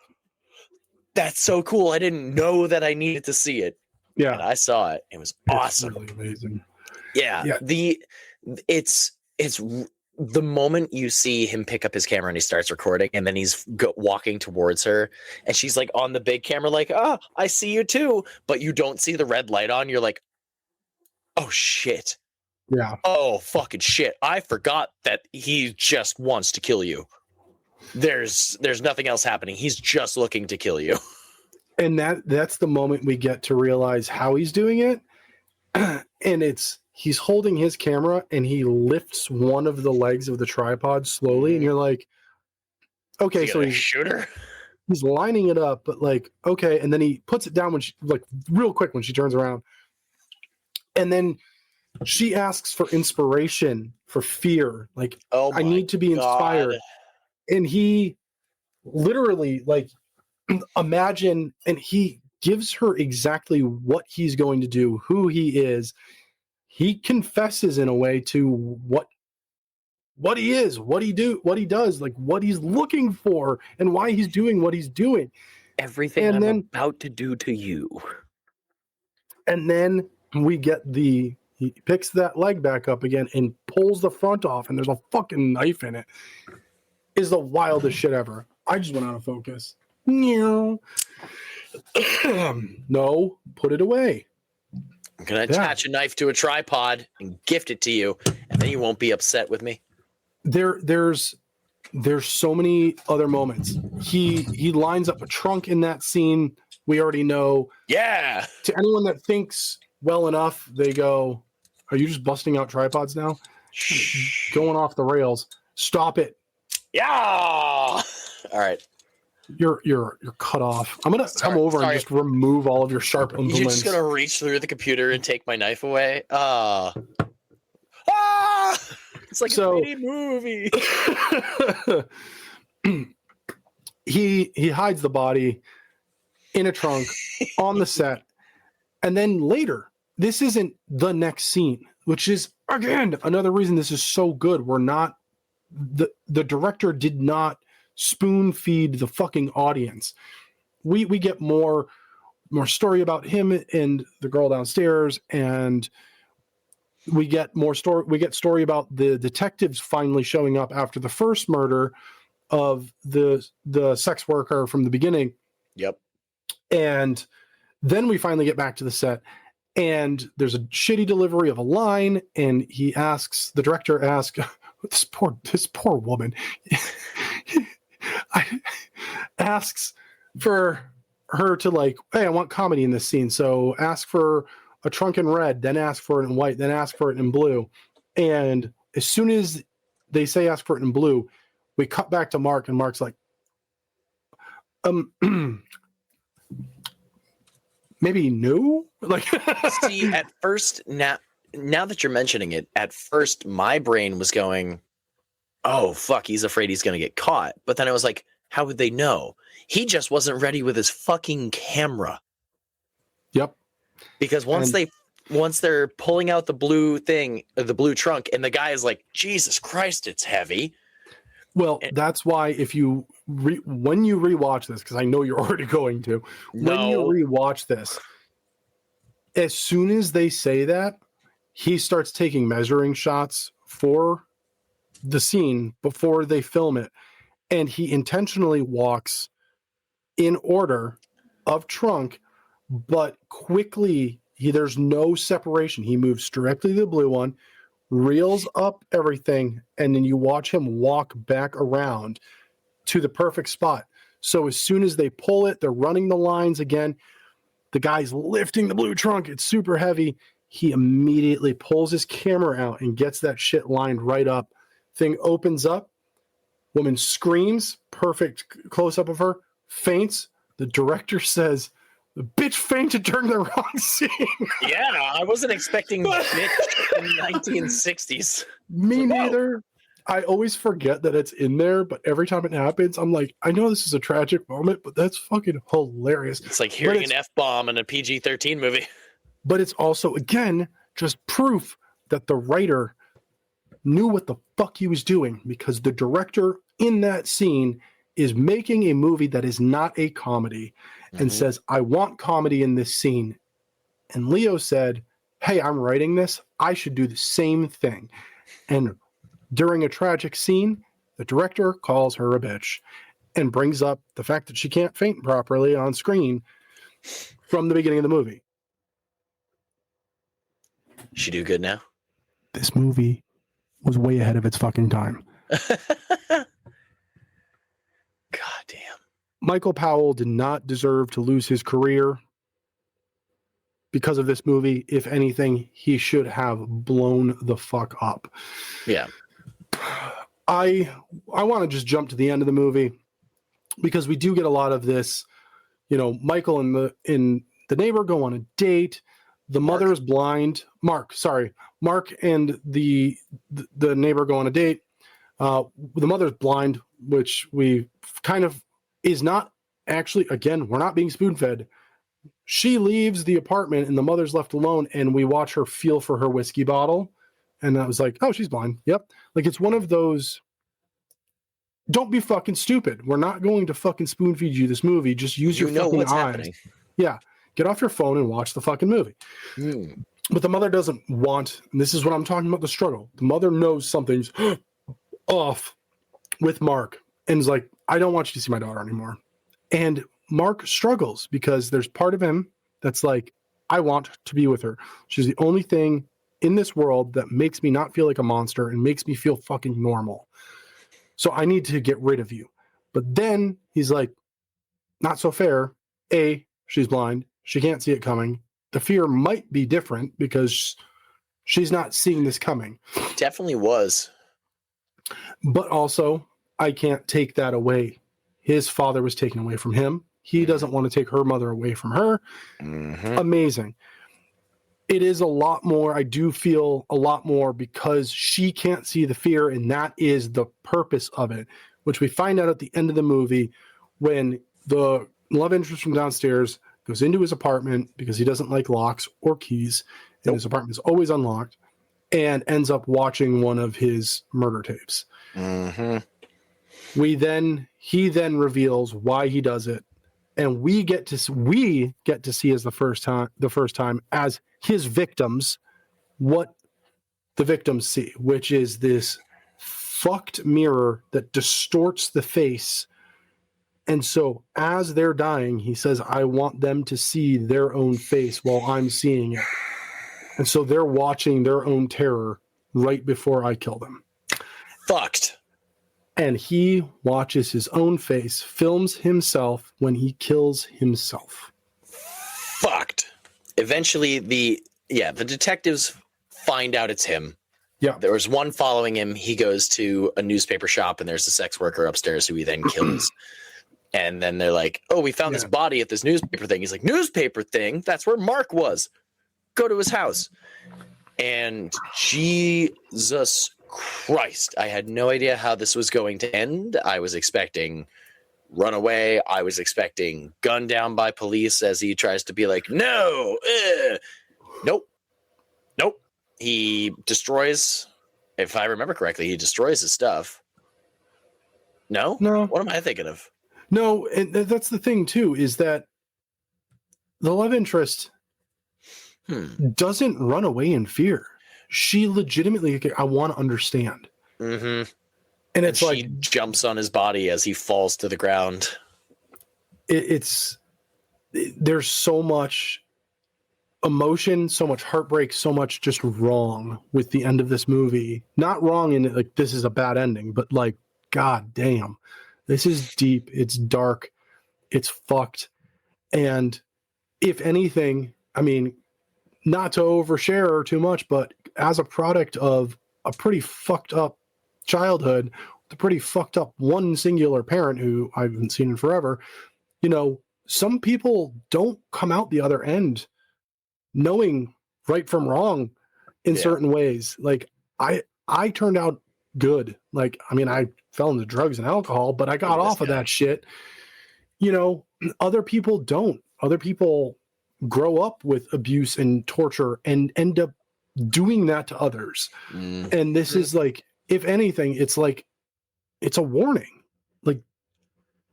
that's so cool. I didn't know that I needed to see it. Yeah. And I saw it. It was awesome. Really amazing. Yeah. It's the moment you see him pick up his camera and he starts recording, and then he's walking towards her, and she's like on the big camera, like, oh, I see you too. But you don't see the red light on. You're like, oh shit. Yeah. Oh fucking shit. I forgot that he just wants to kill you. There's nothing else happening. He's just looking to kill you. And that's the moment we get to realize how he's doing it. And he's holding his camera and he lifts one of the legs of the tripod slowly, and you're like, okay, so he's lining it up, but like, okay, and then he puts it down when she, like, real quick when she turns around, and then she asks for inspiration, for fear, like, I need to be inspired, and he literally, like, imagine, and he gives her exactly what he's going to do, who he is. He confesses in a way to what he is, what he does, like what he's looking for, and why he's doing what he's doing. Everything I'm about to do to you. And then we get he picks that leg back up again and pulls the front off, and there's a fucking knife in it. Is the wildest shit ever. I just went out of focus. No, put it away. I'm gonna attach a knife to a tripod and gift it to you, and then you won't be upset with me. There's so many other moments. He lines up a trunk in that scene. We already know. Yeah. To anyone that thinks well enough, they go, "Are you just busting out tripods now? Going off the rails. Stop it." Yeah. All right. You're cut off. I'm gonna come over and just remove all of your sharp implements. You're just gonna reach through the computer and take my knife away. It's like a 3D movie. He hides the body in a trunk on the set, and then later, this isn't the next scene, which is again another reason this is so good. We're not the director did not spoon feed the fucking audience. We get more story about him and the girl downstairs, and we get story about the detectives finally showing up after the first murder of the sex worker from the beginning. Yep. And then we finally get back to the set, and there's a shitty delivery of a line, and the director asks this poor woman asks for her to, like, hey, I want comedy in this scene, so ask for a trunk in red, then ask for it in white, then ask for it in blue. And as soon as they say ask for it in blue, we cut back to Mark, and Mark's like, maybe no? Like, see, at first, now that you're mentioning it, at first my brain was going, oh, fuck, he's afraid he's going to get caught. But then I was like, how would they know? He just wasn't ready with his fucking camera. Yep. Because once they're pulling out the blue thing, the blue trunk, and the guy is like, Jesus Christ, it's heavy. Well, that's why if you when you rewatch this, because I know you're already going to, when you rewatch this, as soon as they say that, he starts taking measuring shots for the scene before they film it, and he intentionally walks in order of trunk, but quickly there's no separation. He moves directly to the blue one, reels up everything, and then you watch him walk back around to the perfect spot. So as soon as they pull it, they're running the lines again. The guy's lifting the blue trunk. It's super heavy. He immediately pulls his camera out and gets that shit lined right up. Thing opens up. Woman screams. Perfect close-up of her. Faints. The director says, the bitch fainted during the wrong scene. Yeah, I wasn't expecting bitch in the 1960s. Me neither. I always forget that it's in there, but every time it happens, I'm like, I know this is a tragic moment, but that's fucking hilarious. It's like hearing an F-bomb in a PG-13 movie. But it's also, again, just proof that the writer knew what the fuck he was doing, because the director in that scene is making a movie that is not a comedy and says, I want comedy in this scene. And Leo said, hey, I'm writing this. I should do the same thing. And during a tragic scene, the director calls her a bitch and brings up the fact that she can't faint properly on screen from the beginning of the movie. She do good now? This movie was way ahead of its fucking time. God damn. Michael Powell did not deserve to lose his career because of this movie. If anything, he should have blown the fuck up. Yeah. I want to just jump to the end of the movie because we do get a lot of this. Michael and the neighbor go on a date. The mother is blind. Mark and the neighbor go on a date. The mother's blind, which we kind of is not actually, again, we're not being spoon-fed. She leaves the apartment and the mother's left alone, and we watch her feel for her whiskey bottle. And I was like, oh, she's blind. Yep. Like, it's one of those, don't be fucking stupid. We're not going to fucking spoon feed you this movie. Just use your fucking eyes. Happening. Yeah. Get off your phone and watch the fucking movie. But the mother doesn't want, and this is what I'm talking about, the struggle. The mother knows something's off with Mark and is like, I don't want you to see my daughter anymore. And Mark struggles because there's part of him that's like, I want to be with her. She's the only thing in this world that makes me not feel like a monster and makes me feel fucking normal. So I need to get rid of you. But then he's like, not so fair. A, she's blind. She can't see it coming. The fear might be different because she's not seeing this coming. Definitely was. But also, I can't take that away. His father was taken away from him. He doesn't want to take her mother away from her. Mm-hmm. Amazing. It is a lot more. I do feel a lot more because she can't see the fear, and that is the purpose of it, which we find out at the end of the movie when the love interest from downstairs goes into his apartment because he doesn't like locks or keys, and his apartment is always unlocked, and ends up watching one of his murder tapes. Mm-hmm. He then reveals why he does it, and we get to see as the first time as his victims what the victims see, which is this fucked mirror that distorts the face. And so as they're dying, he says, I want them to see their own face while I'm seeing it. And so they're watching their own terror right before I kill them. Fucked. And he watches his own face, films himself when he kills himself. Fucked. Eventually, the detectives find out it's him. Yeah. There was one following him. He goes to a newspaper shop, and there's a sex worker upstairs who he then kills. And then they're like, oh, we found this body at this newspaper thing. He's like, newspaper thing? That's where Mark was. Go to his house. And Jesus Christ, I had no idea how this was going to end. I was expecting runaway. I was expecting gunned down by police as he tries to be like, no. Nope. He destroys, if I remember correctly, he destroys his stuff. No? What am I thinking of? No, and that's the thing, too, is that the love interest doesn't run away in fear. She legitimately, I want to understand. Mm-hmm. And it's she jumps on his body as he falls to the ground. There's so much emotion, so much heartbreak, so much just wrong with the end of this movie. Not wrong in it, like, this is a bad ending, but like, God damn. This is deep. It's dark. It's fucked. And if anything, I mean, not to overshare too much, but as a product of a pretty fucked up childhood, the pretty fucked up one singular parent who I haven't seen in forever, some people don't come out the other end knowing right from wrong in certain ways. Like I turned out good. Like, I mean, I fell into drugs and alcohol, but I got off of that shit. Other people don't. Other people grow up with abuse and torture and end up doing that to others. And this is like, if anything, it's like, it's a warning. Like,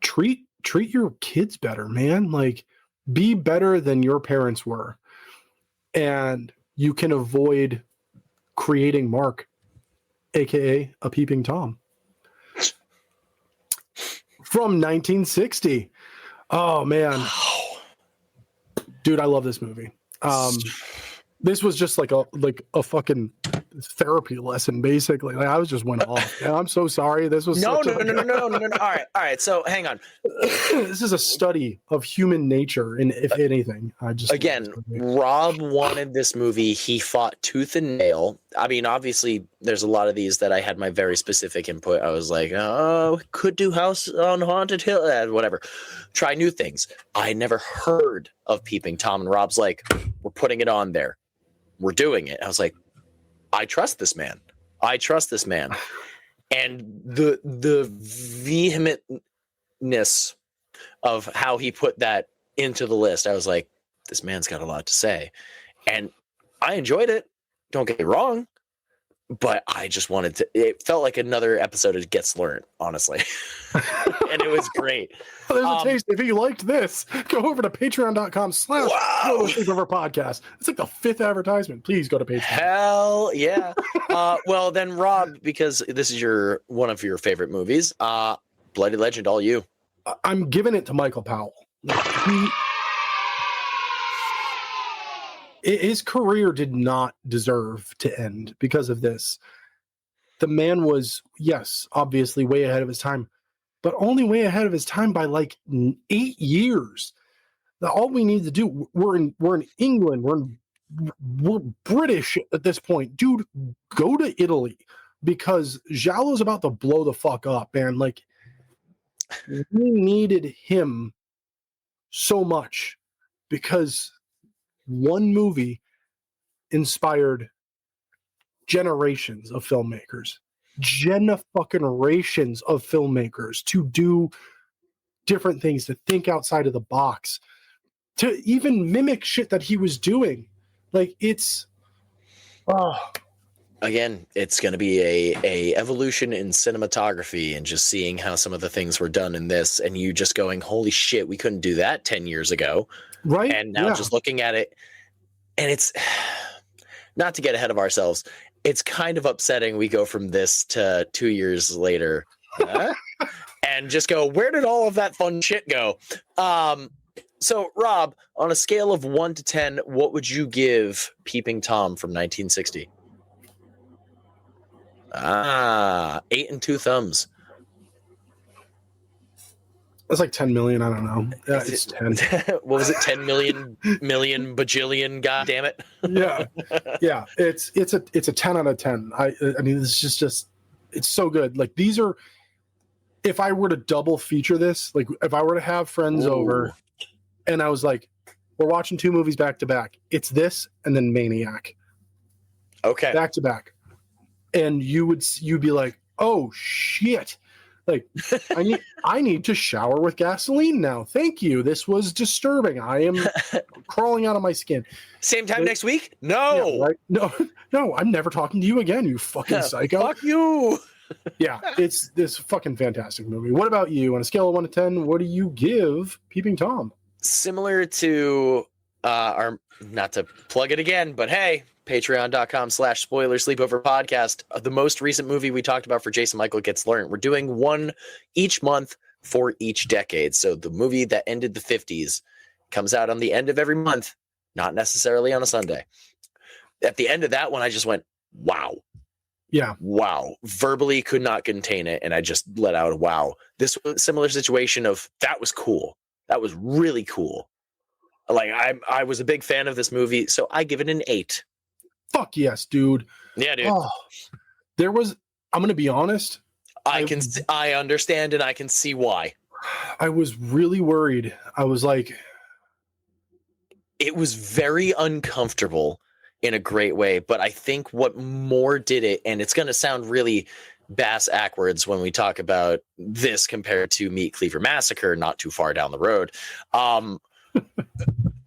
treat your kids better, man. Like, be better than your parents were. And you can avoid creating Mark, aka a Peeping Tom. From 1960. Oh man. Dude, I love this movie. This was just like a fucking therapy lesson, basically. Like, I was just went off. Man, I'm so sorry. This was No. such All right. So hang on. This is a study of human nature, and if anything, I just again, Rob wanted this movie. He fought tooth and nail. I mean, obviously, there's a lot of these that I had my very specific input. I was like, oh, could do House on Haunted Hill, whatever. Try new things. I never heard of Peeping Tom, and Rob's like, we're putting it on there. We're doing it. I was like, I trust this man. And the vehementness of how he put that into the list, I was like, this man's got a lot to say. And I enjoyed it. Don't get me wrong. But I just wanted to, it felt like another episode of Gets Learned, honestly. And it was great. There's a taste. If you liked this, go over to patreon.com/podcast. It's like the 5th advertisement. Please go to Patreon. Hell yeah. Well, then, Rob, because this is one of your favorite movies, Bloody Legend, all you. I'm giving it to Michael Powell. His career did not deserve to end because of this. The man was, yes, obviously way ahead of his time, but only way ahead of his time by like 8 years. All we need to do, we're in England, we're British at this point. Dude, go to Italy, because Giallo's about to blow the fuck up, man. Like, we needed him so much because one movie inspired generations of filmmakers to do different things, to think outside of the box, to even mimic shit that he was doing. Like, it's again, it's going to be a evolution in cinematography, and just seeing how some of the things were done in this, and you just going, holy shit, we couldn't do that 10 years ago. Right. And now just looking at it, and it's not to get ahead of ourselves, it's kind of upsetting we go from this to 2 years later and just go, where did all of that fun shit go? So, Rob, on a scale of 1 to 10, what would you give Peeping Tom from 1960? 8 and 2 thumbs. It's like 10 million. I don't know. Yeah, it's 10. What was it? 10 million bajillion. God damn it. Yeah. It's a 10 out of 10. I mean, it's just it's so good. Like, these are, if I were to double feature this, like if I were to have friends over and I was like, we're watching 2 movies back to back, it's this and then Maniac. Okay. Back to back. And you'd be like, oh shit. Like, I need to shower with gasoline now. Thank you. This was disturbing. I am crawling out of my skin. Same time next week? No. Yeah, right? No, I'm never talking to you again, you fucking psycho. Fuck you. Yeah, it's this fucking fantastic movie. What about you? On a scale of 1 to 10, what do you give Peeping Tom? Similar to our, not to plug it again, but hey, patreon.com/spoiler sleepover podcast. The most recent movie we talked about for Jason Michael Gets Learned. We're doing one each month for each decade. So the movie that ended the 50s comes out on the end of every month, not necessarily on a Sunday. At the end of that one, I just went, wow. Yeah. Wow. Verbally could not contain it. And I just let out a wow. This was a similar situation of, that was cool. That was really cool. Like, I was a big fan of this movie, so I give it an 8. Fuck yes, dude. Yeah, dude. Oh, I'm going to be honest. I understand, and I can see why. I was really worried. I was like, it was very uncomfortable in a great way, but I think what more did it, and it's going to sound really bass-ackwards when we talk about this compared to Meat Cleaver Massacre, not too far down the road.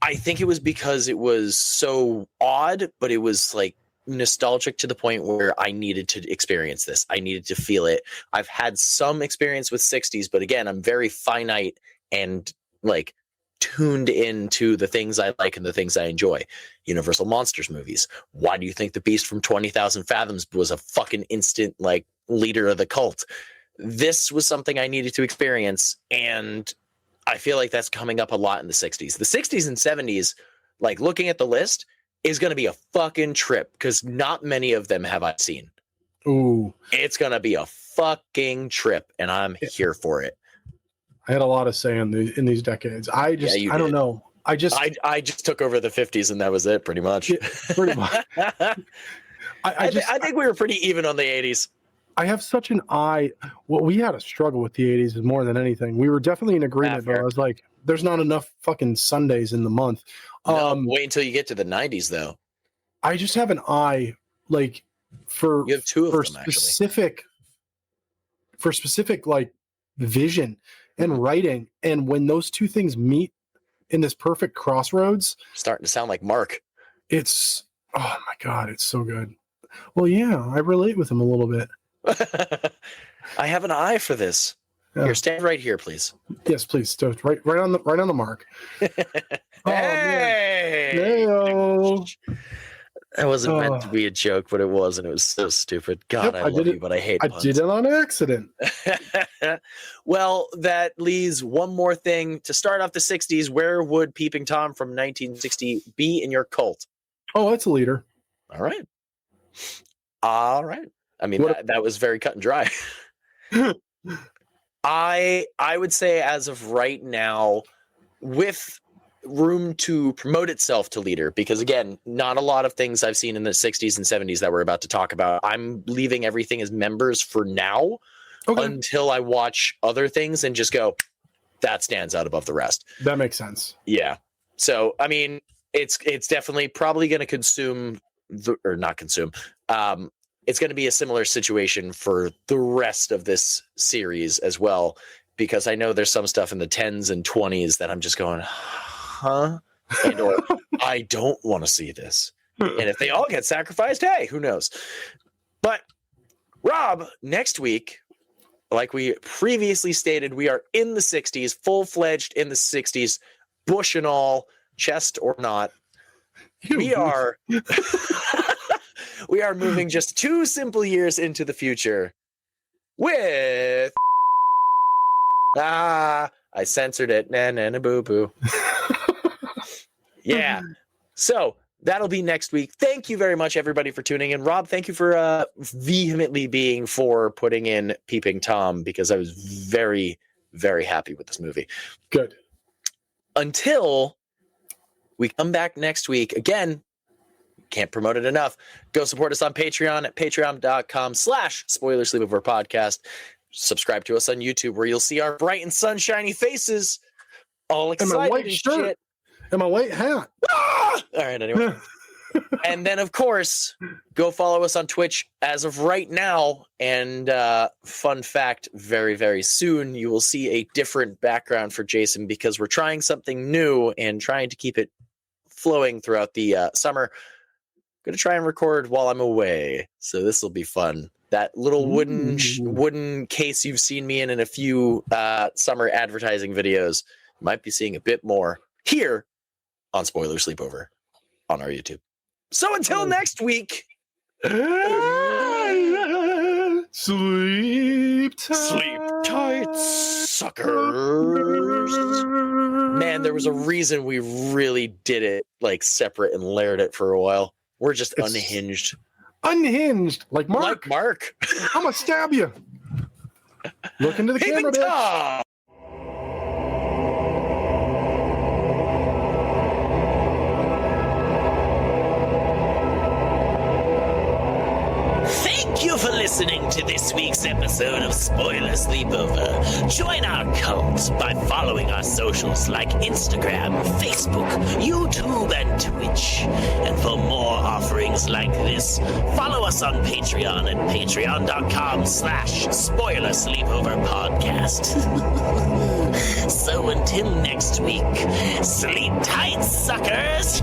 I think it was because it was so odd, but it was like nostalgic to the point where I needed to experience this. I needed to feel it. I've had some experience with 60s, but again, I'm very finite and like tuned into the things I like and the things I enjoy. Universal Monsters movies. Why do you think the Beast from 20,000 Fathoms was a fucking instant like leader of the cult? This was something I needed to experience, and I feel like that's coming up a lot in the 60s. The 60s and 70s, like looking at the list, is going to be a fucking trip because not many of them have I seen. Ooh. It's going to be a fucking trip, and I'm here for it. I had a lot of say in these decades. I don't know. I just took over the 50s, and that was it, pretty much. Yeah, pretty much. I think we were pretty even on the 80s. I have such an eye. Well, we had a struggle with the 80s more than anything. We were definitely in agreement, but I was like, there's not enough fucking Sundays in the month. Wait until you get to the 90s, though. I just have an eye, like, for you have two of them, specific, actually. For specific, like, vision and writing. And when those two things meet in this perfect crossroads, starting to sound like Mark. It's, oh my God, it's so good. Well, yeah, I relate with him a little bit. I have an eye for this. Yeah. Here, stand right here, please. Yes, please. Right on the mark. Hey! That wasn't meant to be a joke, but it was, and it was so stupid. God, I love you, but I hate puns. I did it on accident. Well, that leaves one more thing. To start off the 60s, where would Peeping Tom from 1960 be in your cult? Oh, that's a leader. All right. I mean, that was very cut and dry. I would say as of right now, with room to promote itself to leader, because again, not a lot of things I've seen in the 60s and 70s that we're about to talk about. I'm leaving everything as members for now until I watch other things and just go, that stands out above the rest. That makes sense. Yeah. So, I mean, it's definitely probably going to consume it's going to be a similar situation for the rest of this series as well, because I know there's some stuff in the 10s and 20s that I'm just going, huh? And or I don't want to see this. And if they all get sacrificed, hey, who knows? But Rob, next week, like we previously stated, we are in the 60s, full-fledged in the 60s, bush and all, chest or not. We are moving just 2 simple years into the future with I censored it. Na boo boo. Yeah. So that'll be next week. Thank you very much, everybody, for tuning in. Rob, thank you for vehemently being for putting in Peeping Tom, because I was very, very happy with this movie. Good. Until we come back next week again. Can't promote it enough. Go support us on Patreon at patreon.com/Spoiler Sleepover Podcast. Subscribe to us on YouTube, where you'll see our bright and sunshiny faces, all excited and my white shirt shit. And my white hat. Ah! All right, anyway. And then, of course, go follow us on Twitch as of right now. And fun fact, very, very soon, you will see a different background for Jason, because we're trying something new and trying to keep it flowing throughout the summer. Going to try and record while I'm away, so this will be fun. That little wooden case you've seen me in a few summer advertising videos, you might be seeing a bit more here on Spoiler Sleepover on our YouTube. So until next week, sleep tight, suckers. Man, there was a reason we really did it like separate and layered it for a while. We're just unhinged. Unhinged, like Mark. Like Mark. I'm gonna stab you. Look into the camera, bitch. Thank you for listening to this week's episode of Spoiler Sleepover. Join our cult by following our socials like Instagram, Facebook, YouTube, and Twitch. And for more offerings like this, follow us on Patreon at patreon.com/Spoiler Sleepover Podcast. So until next week, sleep tight, suckers!